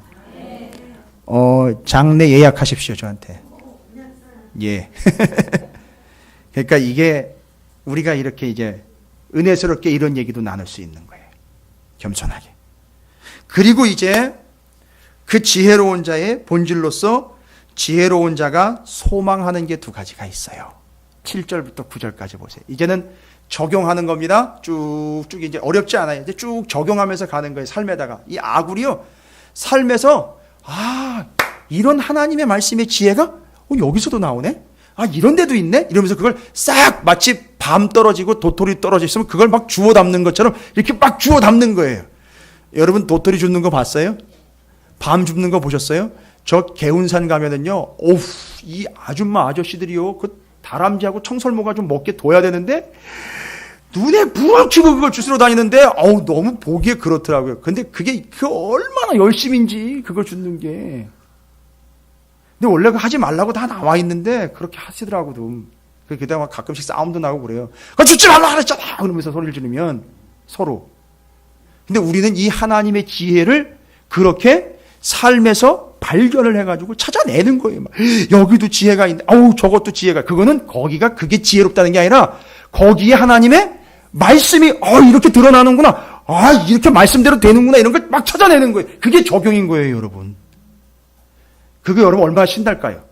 장례 예약하십시오 저한테. 예. 그러니까 이게 우리가 이렇게 이제 은혜스럽게 이런 얘기도 나눌 수 있는 거예요. 겸손하게. 그리고 이제 그 지혜로운 자의 본질로서 지혜로운 자가 소망하는 게 두 가지가 있어요. 7절부터 9절까지 보세요. 이제는 적용하는 겁니다. 쭉쭉 이제 어렵지 않아요. 이제 쭉 적용하면서 가는 거예요. 삶에다가. 이 아굴이요. 삶에서 이런 하나님의 말씀의 지혜가 여기서도 나오네? 이런 데도 있네? 이러면서 그걸 싹 마치 밤 떨어지고 도토리 떨어져 있으면 그걸 막 주워 담는 것처럼 이렇게 막 주워 담는 거예요. 여러분 도토리 줍는 거 봤어요? 밤 줍는 거 보셨어요? 저 개운산 가면은요, 이 아줌마 아저씨들이요, 그 다람쥐하고 청설모가 좀 먹게 둬야 되는데, 눈에 불을 켜고 그걸 주스러 다니는데, 너무 보기에 그렇더라고요. 근데 그게 얼마나 열심인지, 그걸 줍는 게. 근데 원래 하지 말라고 다 나와 있는데, 그렇게 하시더라고요. 그러다가 가끔씩 싸움도 나고 그래요. 줍지 말라 그랬잖아! 그러면서 소리를 지르면, 서로. 근데 우리는 이 하나님의 지혜를 그렇게 삶에서 발견을 해가지고 찾아내는 거예요. 막. 여기도 지혜가 있네. 어우, 저것도 지혜가. 그게 지혜롭다는 게 아니라 거기에 하나님의 말씀이 이렇게 드러나는구나. 이렇게 말씀대로 되는구나. 이런 걸 막 찾아내는 거예요. 그게 적용인 거예요, 여러분. 그게 여러분 얼마나 신날까요?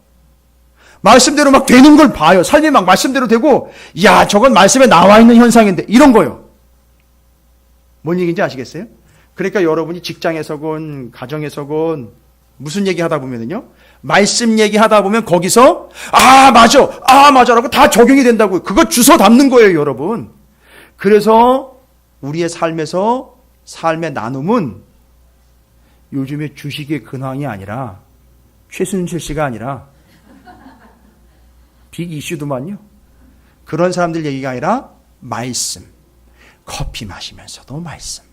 말씀대로 막 되는 걸 봐요. 삶이 막 말씀대로 되고, 야, 저건 말씀에 나와 있는 현상인데, 이런 거요. 뭔 얘기인지 아시겠어요? 그러니까 여러분이 직장에서건, 가정에서건, 무슨 얘기 하다 보면은요, 말씀 얘기 하다 보면 거기서, 맞아라고 다 적용이 된다고요. 그거 주워 담는 거예요, 여러분. 그래서 우리의 삶의 나눔은 요즘에 주식의 근황이 아니라, 최순실 씨가 아니라, 빅 이슈도만요. 그런 사람들 얘기가 아니라 말씀. 커피 마시면서도 말씀.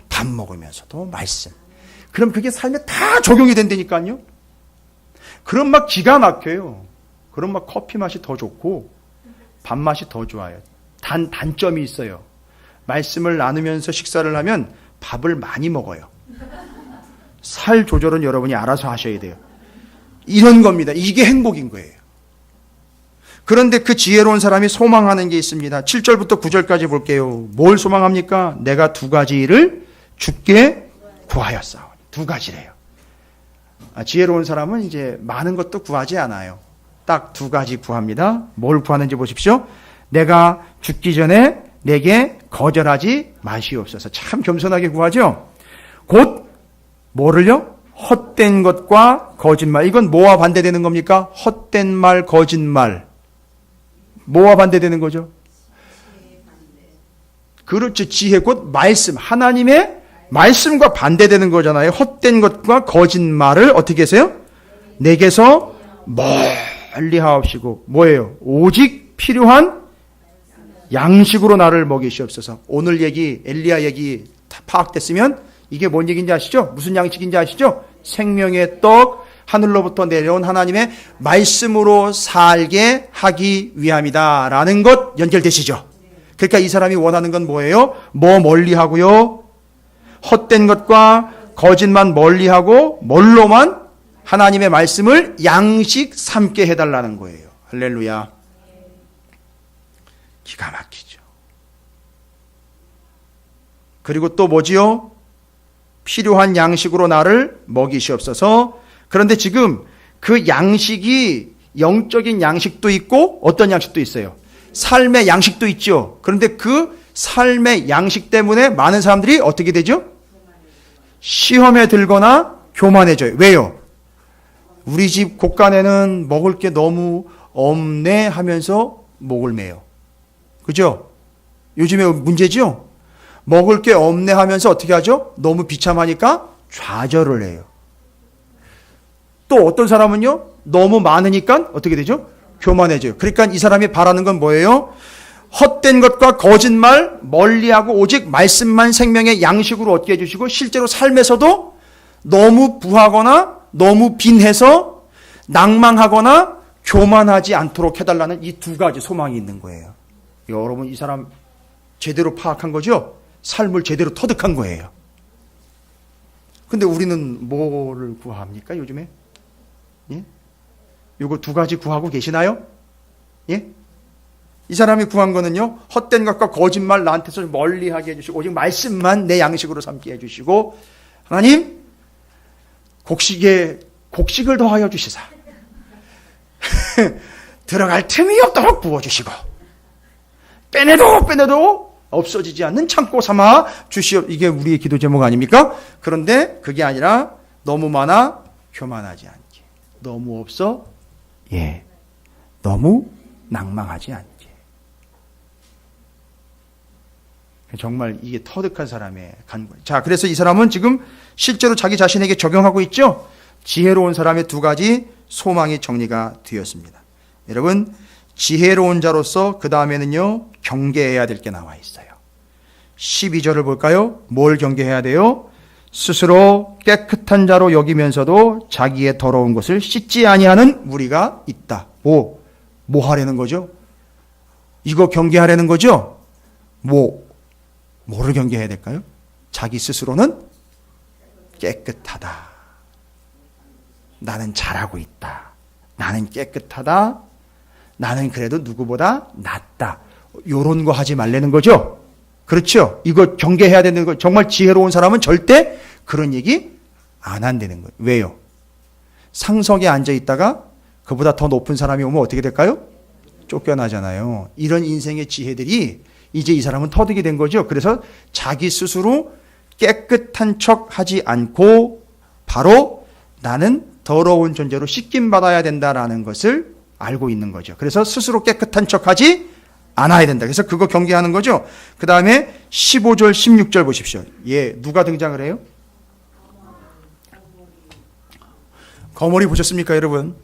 밥 먹으면서도 말씀. 그럼 그게 삶에 다 적용이 된다니까요. 그럼 막 기가 막혀요. 그럼 막 커피 맛이 더 좋고 밥 맛이 더 좋아요. 단점이 있어요. 말씀을 나누면서 식사를 하면 밥을 많이 먹어요. 살 조절은 여러분이 알아서 하셔야 돼요. 이런 겁니다. 이게 행복인 거예요. 그런데 그 지혜로운 사람이 소망하는 게 있습니다. 7절부터 9절까지 볼게요. 뭘 소망합니까? 내가 두 가지를 주께 구하였사오니. 두 가지래요. 지혜로운 사람은 이제 많은 것도 구하지 않아요. 딱 두 가지 구합니다. 뭘 구하는지 보십시오. 내가 죽기 전에 내게 거절하지 마시옵소서. 참 겸손하게 구하죠. 곧 뭐를요? 헛된 것과 거짓말. 이건 뭐와 반대되는 겁니까? 헛된 말, 거짓말. 뭐와 반대되는 거죠? 그렇죠. 지혜 곧 말씀. 하나님의 말씀과 반대되는 거잖아요. 헛된 것과 거짓말을 어떻게 하세요? 내게서 멀리 하옵시고 뭐예요? 오직 필요한 양식으로 나를 먹이시옵소서. 오늘 얘기, 엘리야 얘기 다 파악됐으면 이게 뭔 얘기인지 아시죠? 무슨 양식인지 아시죠? 생명의 떡, 하늘로부터 내려온 하나님의 말씀으로 살게 하기 위함이다 라는 것 연결되시죠? 그러니까 이 사람이 원하는 건 뭐예요? 뭐 멀리하고요? 헛된 것과 거짓만 멀리하고 뭘로만? 하나님의 말씀을 양식 삼게 해달라는 거예요. 할렐루야. 기가 막히죠. 그리고 또 뭐지요? 필요한 양식으로 나를 먹이시옵소서. 그런데 지금 그 양식이 영적인 양식도 있고 어떤 양식도 있어요. 삶의 양식도 있죠. 그런데 그 삶의 양식 때문에 많은 사람들이 어떻게 되죠? 시험에 들거나 교만해져요. 왜요? 우리 집 곳간에는 먹을 게 너무 없네 하면서 목을 매요. 그죠? 요즘에 문제죠? 먹을 게 없네 하면서 어떻게 하죠? 너무 비참하니까 좌절을 해요. 또 어떤 사람은요, 너무 많으니까 어떻게 되죠? 교만해져요. 그러니까 이 사람이 바라는 건 뭐예요? 헛된 것과 거짓말 멀리하고 오직 말씀만 생명의 양식으로 얻게 해주시고 실제로 삶에서도 너무 부하거나 너무 빈해서 낭망하거나 교만하지 않도록 해달라는 이 두 가지 소망이 있는 거예요. 여러분 이 사람 제대로 파악한 거죠? 삶을 제대로 터득한 거예요. 근데 우리는 뭐를 구합니까 요즘에? 예? 요거 두 가지 구하고 계시나요? 예? 이 사람이 구한 거는요, 헛된 것과 거짓말 나한테서 멀리하게 해주시고 오직 말씀만 내 양식으로 삼게 해주시고 하나님 곡식을 더하여 주시사 들어갈 틈이 없도록 부어주시고 빼내도 없어지지 않는 창고 삼아 주시옵. 이게 우리의 기도 제목 아닙니까? 그런데 그게 아니라 너무 많아 교만하지 않게, 너무 없어 너무 낭망하지 않게. 정말 이게 터득한 사람의 간구예요. 자, 그래서 이 사람은 지금 실제로 자기 자신에게 적용하고 있죠. 지혜로운 사람의 두 가지 소망이 정리가 되었습니다. 여러분, 지혜로운 자로서 그 다음에는요, 경계해야 될 게 나와 있어요. 12절을 볼까요? 뭘 경계해야 돼요? 스스로 깨끗한 자로 여기면서도 자기의 더러운 것을 씻지 아니하는 무리가 있다. 뭐 하려는 거죠? 이거 경계하려는 거죠? 뭐를 경계해야 될까요? 자기 스스로는 깨끗하다. 나는 잘하고 있다. 나는 깨끗하다. 나는 그래도 누구보다 낫다. 요런 거 하지 말라는 거죠. 그렇죠? 이거 경계해야 되는 거. 정말 지혜로운 사람은 절대 그런 얘기 안 한다는 거예요. 왜요? 상석에 앉아 있다가 그보다 더 높은 사람이 오면 어떻게 될까요? 쫓겨나잖아요. 이런 인생의 지혜들이 이제 이 사람은 터득이 된 거죠. 그래서 자기 스스로 깨끗한 척 하지 않고 바로 나는 더러운 존재로 씻김받아야 된다라는 것을 알고 있는 거죠. 그래서 스스로 깨끗한 척 하지 않아야 된다. 그래서 그거 경계하는 거죠. 그 다음에 15절, 16절 보십시오. 예, 누가 등장을 해요? 거머리 보셨습니까, 여러분?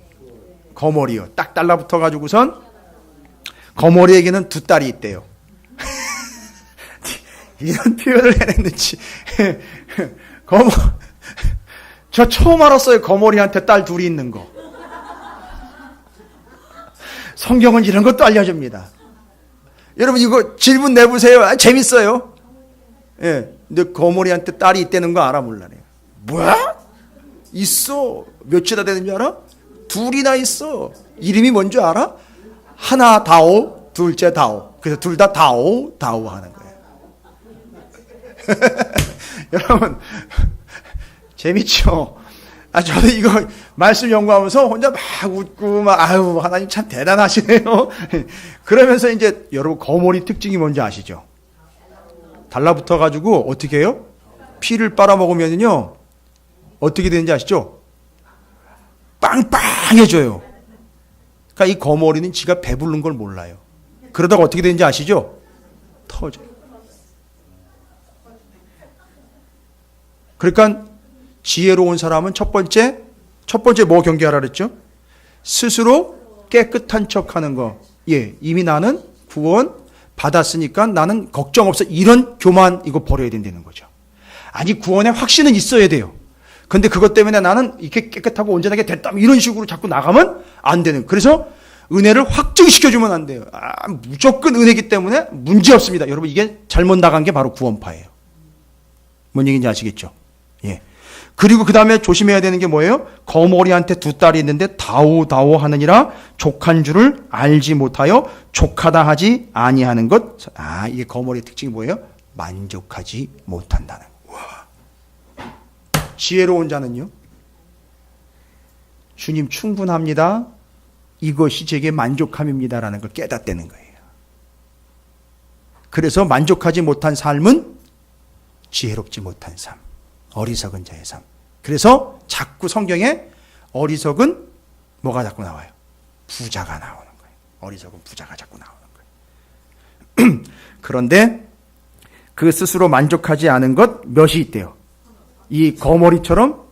거머리요. 딱 달라붙어가지고선 거머리에게는 두 딸이 있대요. 이런 표현을 해냈는지. 저 처음 알았어요. 거머리한테 딸 둘이 있는 거. 성경은 이런 것도 알려줍니다. 여러분 이거 질문 내보세요. 재밌어요. 예, 근데 거머리한테 딸이 있다는 거 알아 몰라요. 뭐야? 있어. 몇이나 되는 줄 알아? 둘이나 있어. 이름이 뭔지 알아? 하나 다오, 둘째 다오. 그래서 둘 다 다오, 다오 하는 거예요. 여러분 재밌죠? 저도 이거 말씀 연구하면서 혼자 막 웃고 아유 하나님 참 대단하시네요. 그러면서 이제 여러분 거머리 특징이 뭔지 아시죠? 달라붙어 가지고 어떻게 해요? 피를 빨아먹으면요 어떻게 되는지 아시죠? 빵빵해져요. 그러니까 이 거머리는 지가 배부른 걸 몰라요. 그러다가 어떻게 되는지 아시죠? 터져요. 그러니까 지혜로운 사람은 첫 번째 뭐 경계하라 그랬죠? 스스로 깨끗한 척하는 거. 예, 이미 나는 구원 받았으니까 나는 걱정 없어. 이런 교만 이거 버려야 된다는 거죠. 아니 구원의 확신은 있어야 돼요. 근데 그것 때문에 나는 이렇게 깨끗하고 온전하게 됐다. 이런 식으로 자꾸 나가면 안 되는. 그래서 은혜를 확증시켜주면 안 돼요. 무조건 은혜이기 때문에 문제 없습니다. 여러분 이게 잘못 나간 게 바로 구원파예요. 뭔 얘기인지 아시겠죠? 예. 그리고 그 다음에 조심해야 되는 게 뭐예요? 거머리한테 두 딸이 있는데 다오 하느니라 족한 줄을 알지 못하여 족하다 하지 아니하는 것. 이게 거머리의 특징이 뭐예요? 만족하지 못한다는. 와. 지혜로운 자는요? 주님 충분합니다. 이것이 제게 만족함입니다라는 걸 깨닫다는 거예요. 그래서 만족하지 못한 삶은 지혜롭지 못한 삶. 어리석은 자의 삶. 그래서 자꾸 성경에 어리석은 뭐가 자꾸 나와요? 부자가 나오는 거예요. 어리석은 부자가 자꾸 나오는 거예요. 그런데 그 스스로 만족하지 않은 것 몇이 있대요. 이 거머리처럼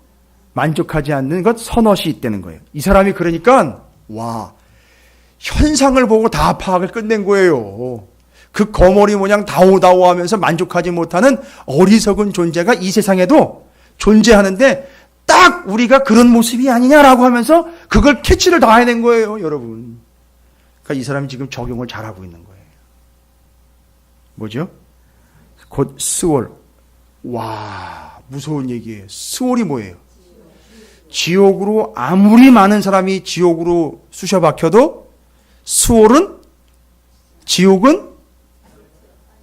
만족하지 않는 것 서너시 있다는 거예요. 이 사람이 그러니까 와 현상을 보고 다 파악을 끝낸 거예요. 그 거머리 모양 다오다오 하면서 만족하지 못하는 어리석은 존재가 이 세상에도 존재하는데 딱 우리가 그런 모습이 아니냐라고 하면서 그걸 캐치를 다 해낸 거예요, 여러분. 그러니까 이 사람이 지금 적용을 잘하고 있는 거예요. 뭐죠? 곧 스월. 와, 무서운 얘기예요. 스월이 뭐예요? 지옥으로 아무리 많은 사람이 지옥으로 쑤셔 박혀도 스월은 지옥은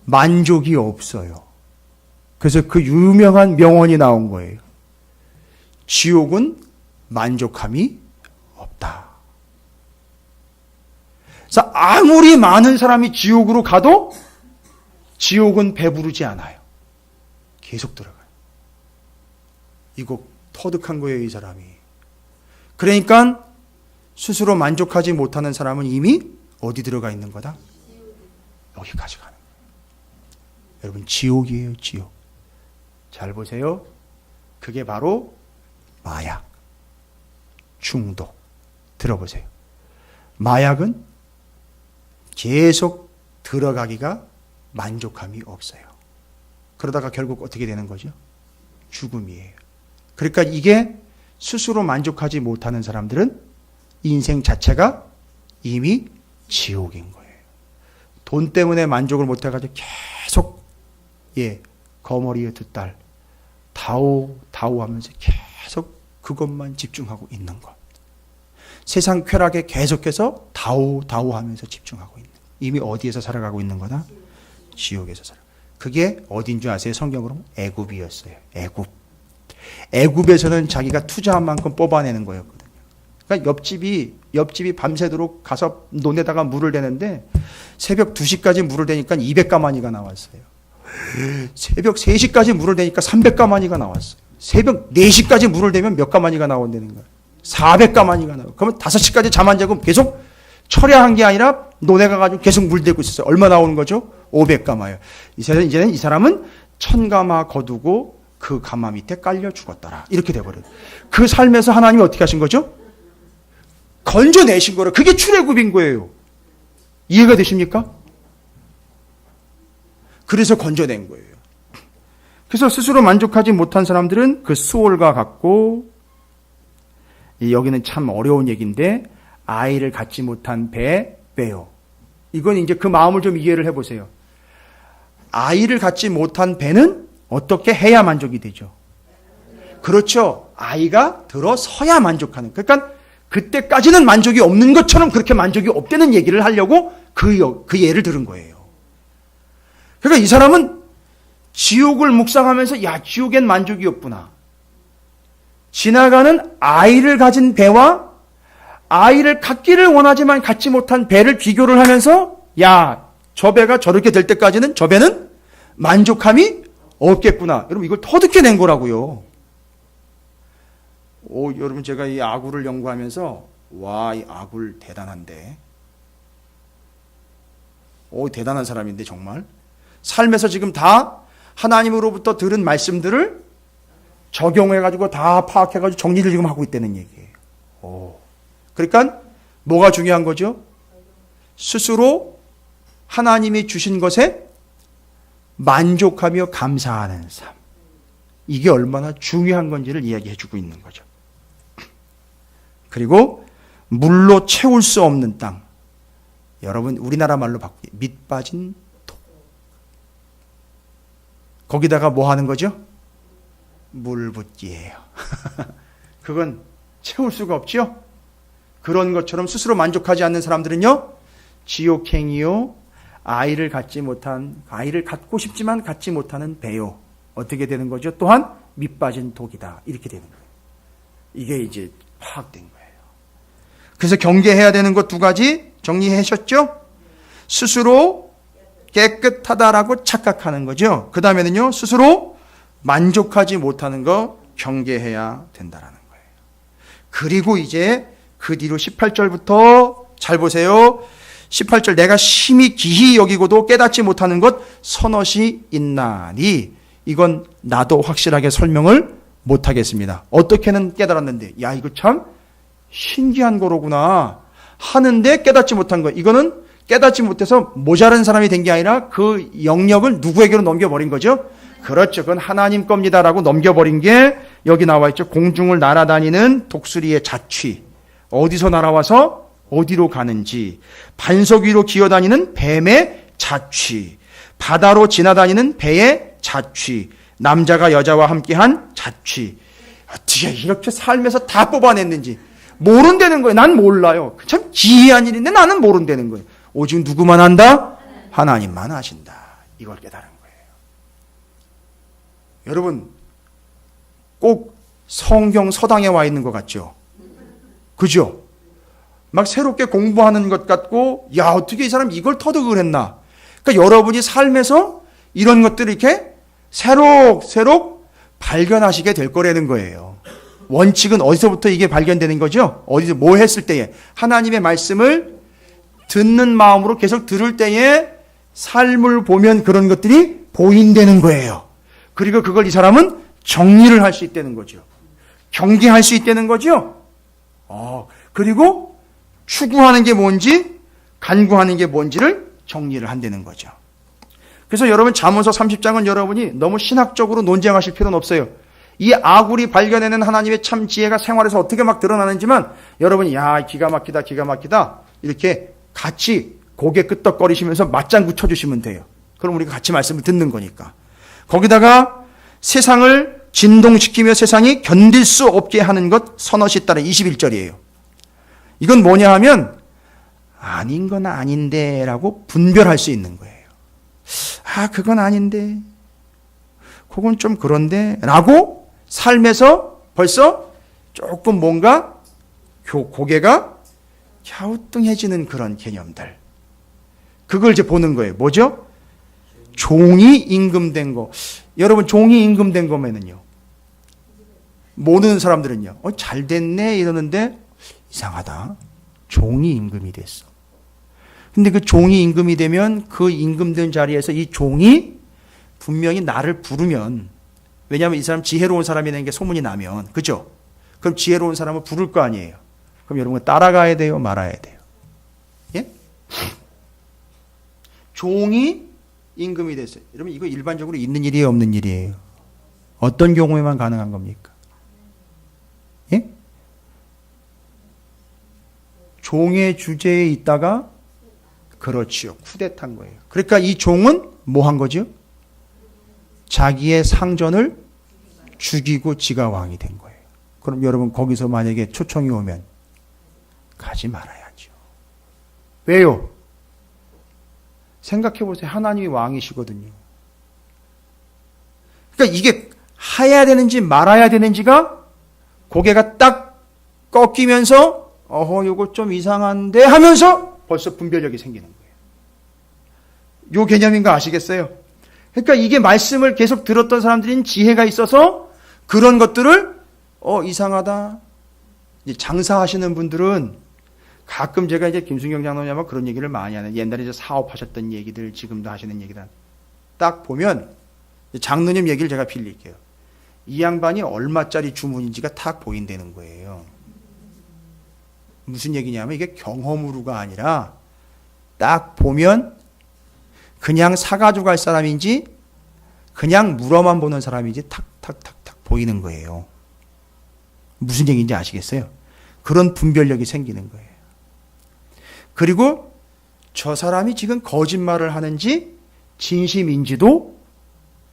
만족이 없어요. 그래서 그 유명한 명언이 나온 거예요. 지옥은 만족함이 없다. 그래서 아무리 많은 사람이 지옥으로 가도 지옥은 배부르지 않아요. 계속 들어가요. 이거 터득한 거예요, 이 사람이. 그러니까 스스로 만족하지 못하는 사람은 이미 어디 들어가 있는 거다? 여기까지 가는 거예요. 여러분 지옥이에요, 지옥. 잘 보세요. 그게 바로 마약, 중독. 들어보세요. 마약은 계속 들어가기가 만족함이 없어요. 그러다가 결국 어떻게 되는 거죠? 죽음이에요. 그러니까 이게 스스로 만족하지 못하는 사람들은 인생 자체가 이미 지옥인 거예요. 돈 때문에 만족을 못해가지고 계속 거머리에 두 딸 다오 하면서 계속 그것만 집중하고 있는 것. 세상 쾌락에 계속해서 다우하면서 집중하고 있는. 이미 어디에서 살아가고 있는 거다? 지옥에서 살아. 그게 어딘 줄 아세요? 성경으로? 애굽이었어요. 애굽. 애굽에서는 자기가 투자한 만큼 뽑아내는 거였거든요. 그러니까 옆집이 밤새도록 가서 논에다가 물을 대는데 새벽 2시까지 물을 대니까 200가마니가 나왔어요. 새벽 3시까지 물을 대니까 300가마니가 나왔어요. 새벽 4시까지 물을 대면 몇 가마니가 나온다는 거예요. 400가마니가 나와요. 그러면 5시까지 잠 안 자고 계속 철야한 게 아니라 논에 가가지고 계속 물 대고 있었어요. 얼마 나오는 거죠? 500가마예요. 이제는 이 사람은 1000가마 거두고 그 가마 밑에 깔려 죽었더라. 이렇게 돼버려요. 그 삶에서 하나님이 어떻게 하신 거죠? 건져내신 거라. 그게 출애굽인 거예요. 이해가 되십니까? 그래서 건져낸 거예요. 그래서 스스로 만족하지 못한 사람들은 그 수월과 같고, 여기는 참 어려운 얘기인데, 아이를 갖지 못한 배요. 이건 이제 그 마음을 좀 이해를 해보세요. 아이를 갖지 못한 배는 어떻게 해야 만족이 되죠? 그렇죠. 아이가 들어서야 만족하는. 그러니까 그때까지는 만족이 없는 것처럼 그렇게 만족이 없다는 얘기를 하려고 그 예를 들은 거예요. 그러니까 이 사람은 지옥을 묵상하면서 야, 지옥엔 만족이 없구나. 지나가는 아이를 가진 배와 아이를 갖기를 원하지만 갖지 못한 배를 비교를 하면서 야, 저 배가 저렇게 될 때까지는 저 배는 만족함이 없겠구나. 여러분 이걸 터득해 낸 거라고요. 여러분 제가 이 아굴을 연구하면서 와, 이 아굴 대단한데. 대단한 사람인데 정말. 삶에서 지금 다 하나님으로부터 들은 말씀들을 적용해가지고 다 파악해가지고 정리를 지금 하고 있다는 얘기예요. 그러니까 뭐가 중요한 거죠? 스스로 하나님이 주신 것에 만족하며 감사하는 삶. 이게 얼마나 중요한 건지를 이야기해 주고 있는 거죠. 그리고 물로 채울 수 없는 땅. 여러분 우리나라 말로 바꾸기 밑 빠진 독. 거기다가 뭐 하는 거죠? 물 붓기예요. 그건 채울 수가 없죠. 그런 것처럼 스스로 만족하지 않는 사람들은요, 지옥행이요, 아이를 갖고 싶지만 갖지 못하는 배요. 어떻게 되는 거죠? 또한 밑 빠진 독이다. 이렇게 되는 거예요. 이게 이제 파악된 거예요. 그래서 경계해야 되는 것 2가지 정리하셨죠? 스스로 깨끗하다라고 착각하는 거죠. 그 다음에는요, 스스로 만족하지 못하는 거 경계해야 된다라는 거예요. 그리고 이제 그 뒤로 18절부터 잘 보세요. 18절 내가 심히 기히 여기고도 깨닫지 못하는 것 서넛이 있나니. 이건 나도 확실하게 설명을 못하겠습니다. 어떻게는 깨달았는데 야, 이거 참 신기한 거로구나 하는데 깨닫지 못한 거. 이거는 깨닫지 못해서 모자란 사람이 된 게 아니라 그 영역을 누구에게로 넘겨버린 거죠? 그렇죠. 그건 하나님 겁니다라고 넘겨버린 게 여기 나와 있죠. 공중을 날아다니는 독수리의 자취. 어디서 날아와서 어디로 가는지. 반석 위로 기어다니는 뱀의 자취. 바다로 지나다니는 배의 자취. 남자가 여자와 함께한 자취. 어떻게 이렇게 삶에서 다 뽑아냈는지 모른다는 거예요. 난 몰라요. 참 기이한 일인데 나는 모른다는 거예요. 오직 누구만 안다? 하나님만 아신다. 이걸 깨달은 거예요. 여러분 꼭 성경 서당에 와 있는 것 같죠? 그죠? 막 새롭게 공부하는 것 같고 야, 어떻게 이 사람 이걸 터득을 했나? 그러니까 여러분이 삶에서 이런 것들을 이렇게 새록새록 발견하시게 될 거라는 거예요. 원칙은 어디서부터 이게 발견되는 거죠? 어디서 뭐 했을 때에 하나님의 말씀을 듣는 마음으로 계속 들을 때에 삶을 보면 그런 것들이 보인다는 거예요. 그리고 그걸 이 사람은 정리를 할 수 있다는 거죠. 경계할 수 있다는 거죠. 그리고 추구하는 게 뭔지 간구하는 게 뭔지를 정리를 한다는 거죠. 그래서 여러분 잠언서 30장은 여러분이 너무 신학적으로 논쟁하실 필요는 없어요. 이 아굴이 발견해낸 하나님의 참 지혜가 생활에서 어떻게 막 드러나는지만 여러분이 야, 기가 막히다 이렇게 같이 고개 끄덕거리시면서 맞장구 쳐주시면 돼요. 그럼 우리가 같이 말씀을 듣는 거니까. 거기다가 세상을 진동시키며 세상이 견딜 수 없게 하는 것 서너시 따라 21절이에요. 이건 뭐냐 하면 아닌 건 아닌데 라고 분별할 수 있는 거예요. 아, 그건 아닌데, 그건 좀 그런데 라고 삶에서 벌써 조금 뭔가 고개가 갸우뚱해지는 그런 개념들. 그걸 이제 보는 거예요. 뭐죠? 종이 임금된 거. 여러분, 종이 임금된 거면은요, 모르는 사람들은요, 잘 됐네 이러는데 이상하다. 종이 임금이 됐어. 근데 그 종이 임금이 되면 그 임금된 자리에서 이 종이 분명히 나를 부르면, 왜냐하면 이 사람 지혜로운 사람이라는 게 소문이 나면, 그죠? 그럼 지혜로운 사람을 부를 거 아니에요. 그럼 여러분 따라가야 돼요, 말아야 돼요? 예? 종이 임금이 됐어요. 여러분 이거 일반적으로 있는 일이에요, 없는 일이에요? 어떤 경우에만 가능한 겁니까? 예? 종의 주제에 있다가, 그렇지요, 쿠데타한 거예요. 그러니까 이 종은 뭐 한 거죠? 자기의 상전을 죽이고 지가 왕이 된 거예요. 그럼 여러분 거기서 만약에 초청이 오면 가지 말아야죠. 왜요? 생각해 보세요. 하나님이 왕이시거든요. 그러니까 이게 해야 되는지 말아야 되는지가 고개가 딱 꺾이면서 요거 좀 이상한데 하면서 벌써 분별력이 생기는 거예요. 요 개념인 거 아시겠어요? 그러니까 이게 말씀을 계속 들었던 사람들은 지혜가 있어서 그런 것들을 이상하다. 이제 장사하시는 분들은 가끔 제가 이제 김순경 장로님하고 그런 얘기를 많이 하는, 옛날에 이제 사업하셨던 얘기들, 지금도 하시는 얘기들 딱 보면 장로님 얘기를 제가 빌릴게요. 이 양반이 얼마짜리 주문인지가 딱 보인다는 거예요. 무슨 얘기냐면 이게 경험으로가 아니라 딱 보면 그냥 사가지고 갈 사람인지 그냥 물어만 보는 사람인지 탁탁탁탁 보이는 거예요. 무슨 얘기인지 아시겠어요? 그런 분별력이 생기는 거예요. 그리고 저 사람이 지금 거짓말을 하는지 진심인지도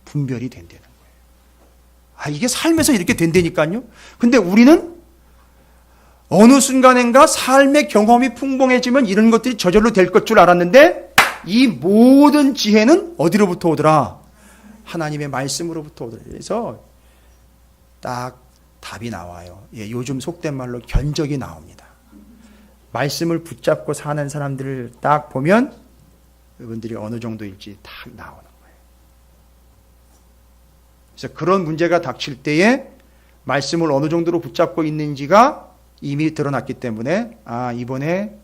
분별이 된다는 거예요. 이게 삶에서 이렇게 된다니까요. 근데 우리는 어느 순간인가 삶의 경험이 풍부해지면 이런 것들이 저절로 될 것 줄 알았는데, 이 모든 지혜는 어디로부터 오더라? 하나님의 말씀으로부터 오더라. 그래서 딱 답이 나와요. 요즘 속된 말로 견적이 나옵니다. 말씀을 붙잡고 사는 사람들을 딱 보면 이분들이 어느 정도일지 딱 나오는 거예요. 그래서 그런 문제가 닥칠 때에 말씀을 어느 정도로 붙잡고 있는지가 이미 드러났기 때문에, 이번에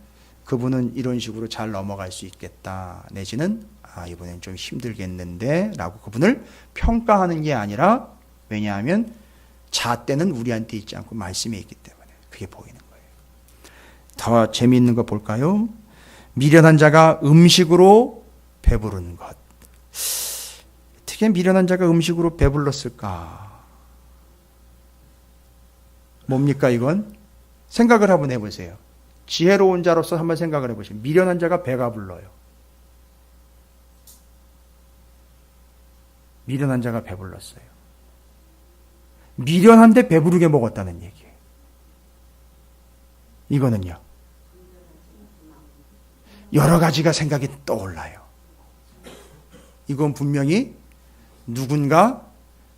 그분은 이런 식으로 잘 넘어갈 수 있겠다, 내지는 이번엔 좀 힘들겠는데 라고 그분을 평가하는 게 아니라, 왜냐하면 잣대는 우리한테 있지 않고 말씀에 있기 때문에 그게 보이는 거예요. 더 재미있는 거 볼까요? 미련한 자가 음식으로 배부른 것. 어떻게 미련한 자가 음식으로 배불렀을까? 뭡니까 이건? 생각을 한번 해보세요. 지혜로운 자로서 한번 생각을 해보세요. 미련한 자가 배가 불러요. 미련한 자가 배불렀어요. 미련한데 배부르게 먹었다는 얘기예요. 이거는요, 여러 가지가 생각이 떠올라요. 이건 분명히 누군가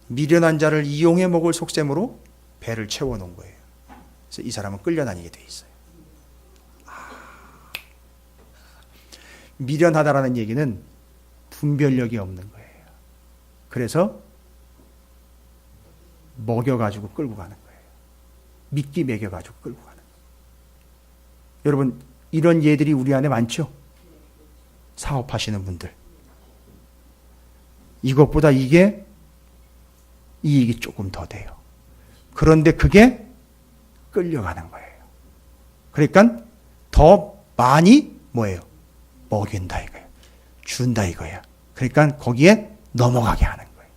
미련한 자를 이용해 먹을 속셈으로 배를 채워놓은 거예요. 그래서 이 사람은 끌려다니게 돼 있어요. 미련하다라는 얘기는 분별력이 없는 거예요. 그래서 먹여가지고 끌고 가는 거예요. 미끼 먹여가지고 끌고 가는 거예요. 여러분, 이런 예들이 우리 안에 많죠? 사업하시는 분들. 이것보다 이게 이익이 조금 더 돼요. 그런데 그게 끌려가는 거예요. 그러니까 더 많이 뭐예요? 먹인다 이거예요. 준다 이거야. 그러니까 거기에 넘어가게 하는 거예요.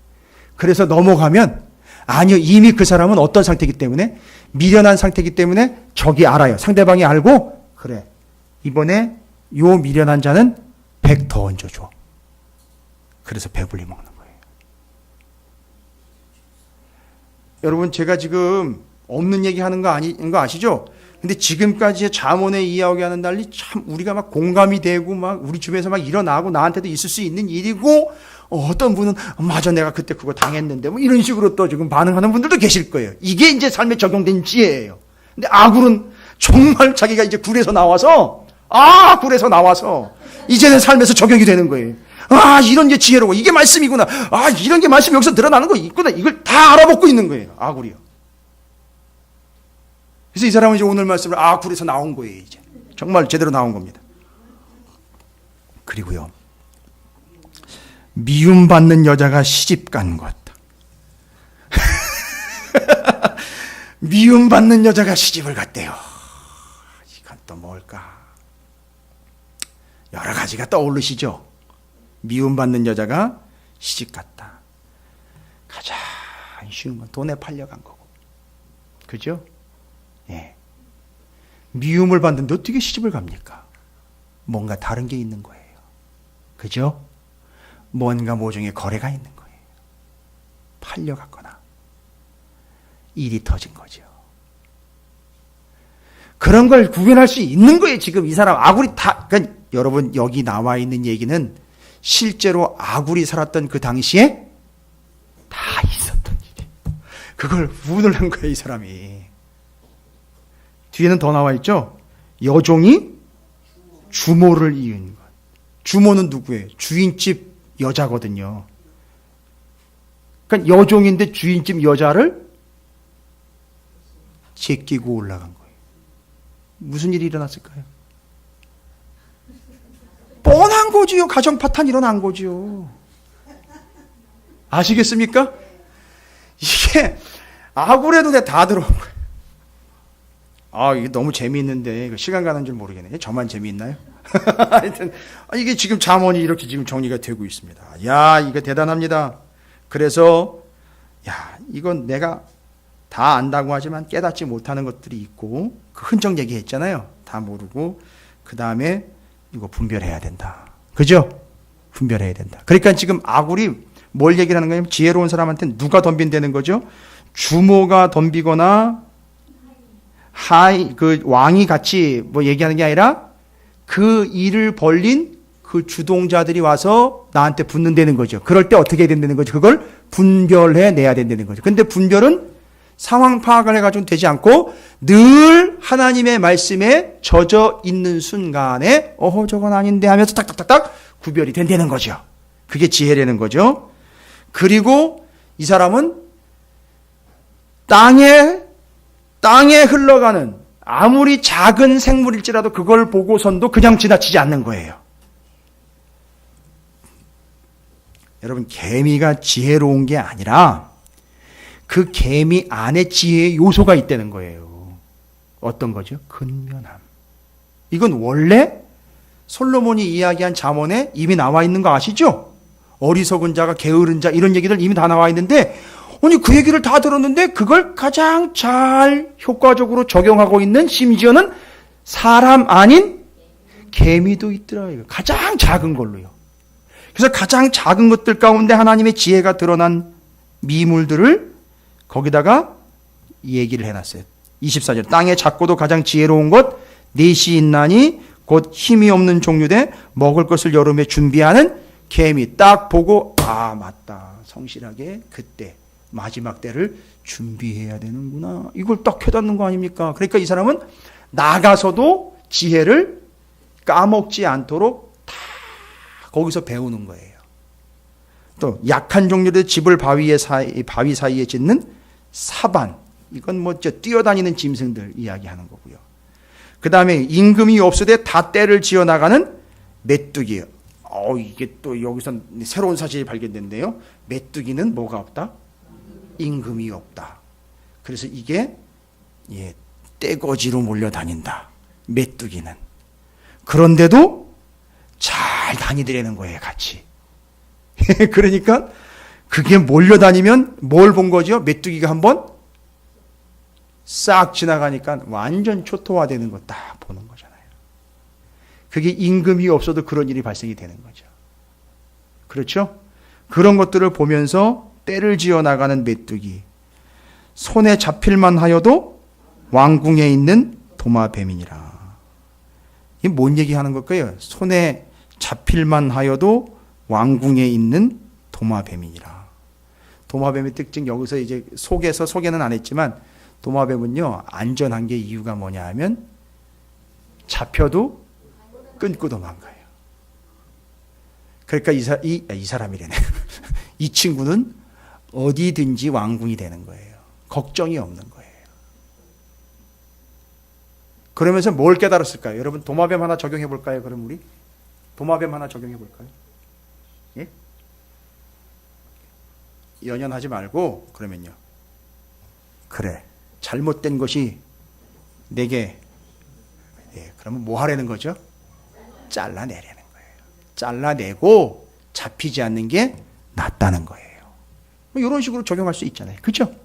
그래서 넘어가면, 아니요, 이미 그 사람은 어떤 상태이기 때문에, 미련한 상태이기 때문에 적이 알아요. 상대방이 알고, 그래, 이번에 요 미련한 자는 100 더 얹어줘. 그래서 배불리 먹는 거예요. 여러분 제가 지금 없는 얘기 하는 거 아닌 거 아시죠? 근데 지금까지의 잠언의 이야기하는 달리 참 우리가 막 공감이 되고 막 우리 주변에서 막 일어나고 나한테도 있을 수 있는 일이고 어떤 분은 맞아 내가 그때 그거 당했는데 뭐 이런 식으로 또 지금 반응하는 분들도 계실 거예요. 이게 이제 삶에 적용된 지혜예요. 근데 아굴은 정말 자기가 이제 굴에서 나와서 굴에서 나와서 이제는 삶에서 적용이 되는 거예요. 이런 게 지혜로워. 이게 말씀이구나. 이런 게 말씀이 여기서 드러나는 거 있구나. 이걸 다 알아먹고 있는 거예요. 아굴이요. 그래서 이 사람은 이제 오늘 말씀을 굴에서 나온 거예요. 이제 정말 제대로 나온 겁니다. 그리고요. 미움받는 여자가 시집간 것. 미움받는 여자가 시집을 갔대요. 이건 또 뭘까? 여러 가지가 떠오르시죠? 미움받는 여자가 시집 갔다. 가장 쉬운 건 돈에 팔려간 거고. 그죠? 예. 미움을 받는데 어떻게 시집을 갑니까? 뭔가 다른 게 있는 거예요. 그죠? 뭔가 모종의 거래가 있는 거예요. 팔려갔거나 일이 터진 거죠. 그런 걸 구별할 수 있는 거예요. 지금 이 사람 아굴이 그러니까 여러분 여기 나와 있는 얘기는 실제로 아굴이 살았던 그 당시에 다 있었던 일이에요. 그걸 구분을 한 거예요. 이 사람이. 뒤에는 더 나와 있죠. 여종이 주모를 이은 것. 주모는 누구예요? 주인집 여자거든요. 그러니까 여종인데 주인집 여자를 제끼고 올라간 거예요. 무슨 일이 일어났을까요? 뻔한 거지요. 가정 파탄 일어난 거지요. 아시겠습니까? 이게 아굴의 눈에 다 들어온 거예요. 이게 너무 재미있는데 시간 가는 줄 모르겠네요. 저만 재미있나요? 하여튼 이게 지금 잠언이 이렇게 지금 정리가 되고 있습니다. 이거 대단합니다. 그래서 이건 내가 다 안다고 하지만 깨닫지 못하는 것들이 있고 그 흔적 얘기했잖아요. 다 모르고 그 다음에 이거 분별해야 된다. 그죠? 분별해야 된다. 그러니까 지금 아굴이 뭘 얘기를 하는 거냐면 지혜로운 사람한테 누가 덤빈다는 거죠? 주모가 덤비거나 그 왕이 같이 뭐 얘기하는 게 아니라 그 일을 벌린 그 주동자들이 와서 나한테 붙는다는 거죠. 그럴 때 어떻게 해야 된다는 거죠? 그걸 분별해 내야 된다는 거죠. 근데 분별은 상황 파악을 해가지고 되지 않고 늘 하나님의 말씀에 젖어 있는 순간에 저건 아닌데 하면서 딱딱딱딱 구별이 된다는 거죠. 그게 지혜라는 거죠. 그리고 이 사람은 땅에 흘러가는 아무리 작은 생물일지라도 그걸 보고선도 그냥 지나치지 않는 거예요. 여러분, 개미가 지혜로운 게 아니라 그 개미 안에 지혜의 요소가 있다는 거예요. 어떤 거죠? 근면함. 이건 원래 솔로몬이 이야기한 잠언에 이미 나와 있는 거 아시죠? 어리석은 자가 게으른 자 이런 얘기들 이미 다 나와 있는데 아니 그 얘기를 다 들었는데 그걸 가장 잘 효과적으로 적용하고 있는 심지어는 사람 아닌 개미도 있더라고요. 가장 작은 걸로요. 그래서 가장 작은 것들 가운데 하나님의 지혜가 드러난 미물들을 거기다가 얘기를 해놨어요. 24절 땅에 작고도 가장 지혜로운 것 넷이 있나니 곧 힘이 없는 종류되 먹을 것을 여름에 준비하는 개미. 딱 보고 맞다. 성실하게 그때 마지막 때를 준비해야 되는구나. 이걸 딱 깨닫는 거 아닙니까? 그러니까 이 사람은 나가서도 지혜를 까먹지 않도록 다 거기서 배우는 거예요. 또 약한 종류의 집을 바위 사이에 짓는 사반. 이건 뛰어다니는 짐승들 이야기하는 거고요. 그 다음에 임금이 없으되 다 떼를 지어 나가는 메뚜기. 이게 또 여기서 새로운 사실이 발견된대요. 메뚜기는 뭐가 없다? 임금이 없다. 그래서 이게 떼거지로 몰려다닌다. 메뚜기는. 그런데도 잘 다니더라는 거예요, 같이. 그러니까 그게 몰려다니면 뭘 본 거죠? 메뚜기가 한번 싹 지나가니까 완전 초토화되는 거 딱 보는 거잖아요. 그게 임금이 없어도 그런 일이 발생이 되는 거죠. 그렇죠? 그런 것들을 보면서 때를 지어 나가는 메뚜기. 손에 잡힐만 하여도 왕궁에 있는 도마뱀이니라. 이게 뭔 얘기하는 걸까요? 손에 잡힐만 하여도 왕궁에 있는 도마뱀이니라. 도마뱀의 특징, 여기서 이제 소개는 안 했지만, 도마뱀은요 안전한 게 이유가 뭐냐 하면 잡혀도 끊고 도망가요. 그러니까 이 사람이래네. 이 친구는 어디든지 왕궁이 되는 거예요. 걱정이 없는 거예요. 그러면서 뭘 깨달았을까요? 여러분 도마뱀 하나 적용해 볼까요? 그럼 우리 도마뱀 하나 적용해 볼까요? 예? 연연하지 말고 그러면요. 그래, 잘못된 것이 내게, 그러면 뭐 하라는 거죠? 잘라내라는 거예요. 잘라내고 잡히지 않는 게 낫다는 거예요. 뭐 이런 식으로 적용할 수 있잖아요. 그렇죠?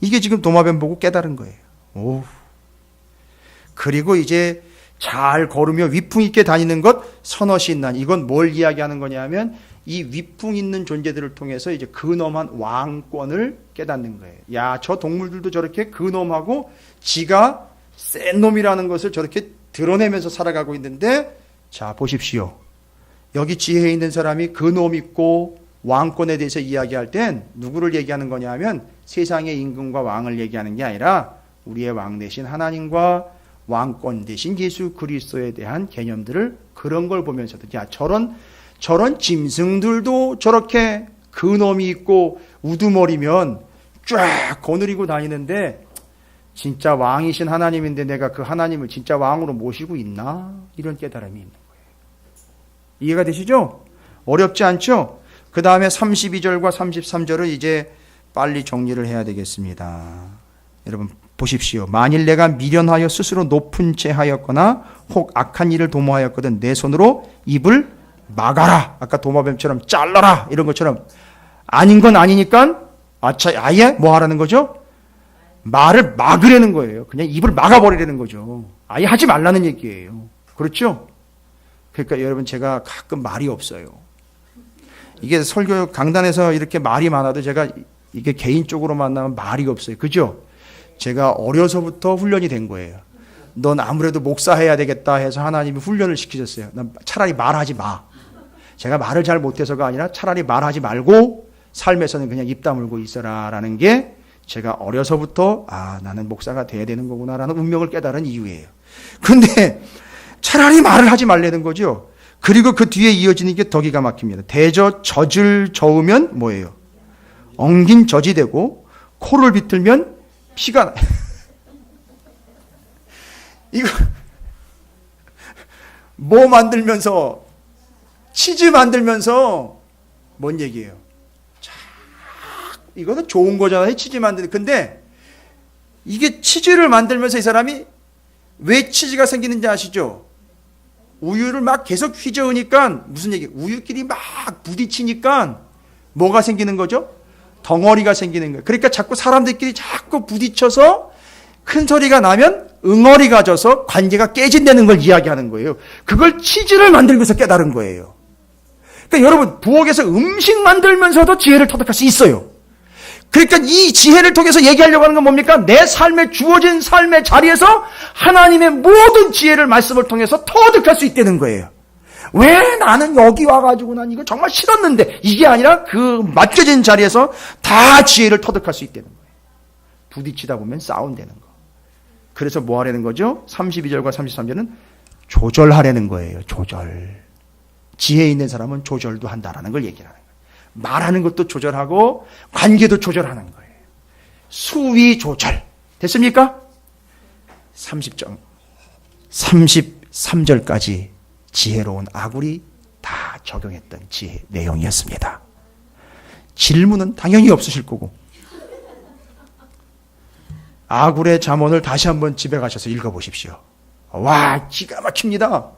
이게 지금 도마뱀 보고 깨달은 거예요. 오. 그리고 이제 잘 걸으며 위풍 있게 다니는 것 선엇이 있나니. 이건 뭘 이야기하는 거냐면 이 위풍 있는 존재들을 통해서 이제 근엄한 왕권을 깨닫는 거예요. 야, 저 동물들도 저렇게 근엄하고 지가 센 놈이라는 것을 저렇게 드러내면서 살아가고 있는데, 자 보십시오. 여기 지혜에 있는 사람이 근엄 있고 왕권에 대해서 이야기할 땐 누구를 얘기하는 거냐 하면 세상의 임금과 왕을 얘기하는 게 아니라 우리의 왕 대신 하나님과 왕권 대신 예수 그리스도에 대한 개념들을, 그런 걸 보면서도 야, 저런 짐승들도 저렇게 근엄이 있고 우두머리면 쫙 거느리고 다니는데 진짜 왕이신 하나님인데 내가 그 하나님을 진짜 왕으로 모시고 있나? 이런 깨달음이 있는 거예요. 이해가 되시죠? 어렵지 않죠? 그 다음에 32절과 33절을 이제 빨리 정리를 해야 되겠습니다. 여러분 보십시오. 만일 내가 미련하여 스스로 높은 채 하였거나 혹 악한 일을 도모하였거든 내 손으로 입을 막아라. 아까 도마뱀처럼 잘라라. 이런 것처럼 아닌 건 아니니까 아예 뭐 하라는 거죠? 말을 막으려는 거예요. 그냥 입을 막아버리려는 거죠. 아예 하지 말라는 얘기예요. 그렇죠? 그러니까 여러분 제가 가끔 말이 없어요. 이게 설교 강단에서 이렇게 말이 많아도 제가 이게 개인적으로 만나면 말이 없어요. 그죠? 제가 어려서부터 훈련이 된 거예요. 넌 아무래도 목사해야 되겠다 해서 하나님이 훈련을 시키셨어요. 난 차라리 말하지 마. 제가 말을 잘 못해서가 아니라 차라리 말하지 말고 삶에서는 그냥 입 다물고 있어라 라는 게 제가 어려서부터 나는 목사가 돼야 되는 거구나 라는 운명을 깨달은 이유예요. 근데 차라리 말을 하지 말라는 거죠. 그리고 그 뒤에 이어지는 게 더 기가 막힙니다. 대저 젖을 저으면 뭐예요? 엉긴 젖이 되고 코를 비틀면 피가 이거 뭐 만들면서 치즈 만들면서 뭔 얘기예요? 자, 이거는 좋은 거잖아요. 치즈 만드는. 근데 이게 치즈를 만들면서 이 사람이 왜 치즈가 생기는지 아시죠? 우유를 막 계속 휘저으니까 무슨 얘기? 우유끼리 막 부딪히니까 뭐가 생기는 거죠? 덩어리가 생기는 거예요. 그러니까 자꾸 사람들끼리 자꾸 부딪혀서 큰 소리가 나면 응어리가 져서 관계가 깨진다는 걸 이야기하는 거예요. 그걸 치즈를 만들면서 깨달은 거예요. 그러니까 여러분 부엌에서 음식 만들면서도 지혜를 터득할 수 있어요. 그러니까 이 지혜를 통해서 얘기하려고 하는 건 뭡니까? 내 삶에 주어진 삶의 자리에서 하나님의 모든 지혜를 말씀을 통해서 터득할 수 있다는 거예요. 왜 나는 여기 와가지고 난 이거 정말 싫었는데, 이게 아니라 그 맡겨진 자리에서 다 지혜를 터득할 수 있다는 거예요. 부딪히다 보면 싸운다는 거. 그래서 뭐 하라는 거죠? 32절과 33절은 조절하라는 거예요. 조절. 지혜 있는 사람은 조절도 한다라는 걸 얘기하는 거예요. 말하는 것도 조절하고 관계도 조절하는 거예요. 수위 조절. 됐습니까? 30점. 33절까지 지혜로운 아굴이 다 적용했던 지혜 내용이었습니다. 질문은 당연히 없으실 거고, 아굴의 잠언을 다시 한번 집에 가셔서 읽어보십시오. 와, 기가 막힙니다.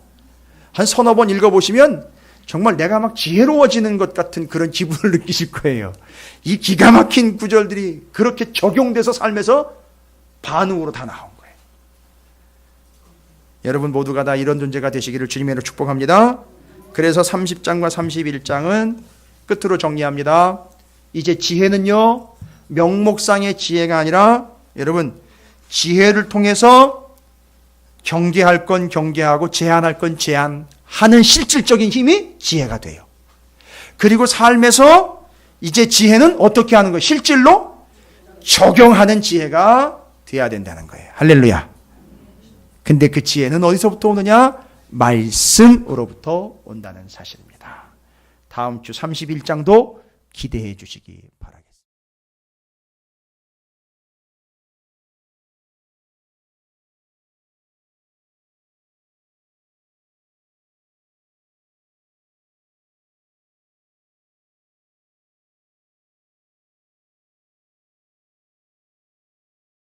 한 서너 번 읽어보시면 정말 내가 막 지혜로워지는 것 같은 그런 기분을 느끼실 거예요. 이 기가 막힌 구절들이 그렇게 적용돼서 삶에서 반응으로 다 나온 거예요. 여러분 모두가 다 이런 존재가 되시기를 주님의 이름으로 축복합니다. 그래서 30장과 31장은 끝으로 정리합니다. 이제 지혜는요, 명목상의 지혜가 아니라 여러분 지혜를 통해서 경계할 건 경계하고 제한할 건 제한하는 실질적인 힘이 지혜가 돼요. 그리고 삶에서 이제 지혜는 어떻게 하는 거예요? 실질로 적용하는 지혜가 돼야 된다는 거예요. 할렐루야. 근데 그 지혜는 어디서부터 오느냐? 말씀으로부터 온다는 사실입니다. 다음 주 31장도 기대해 주시기 바랍니다.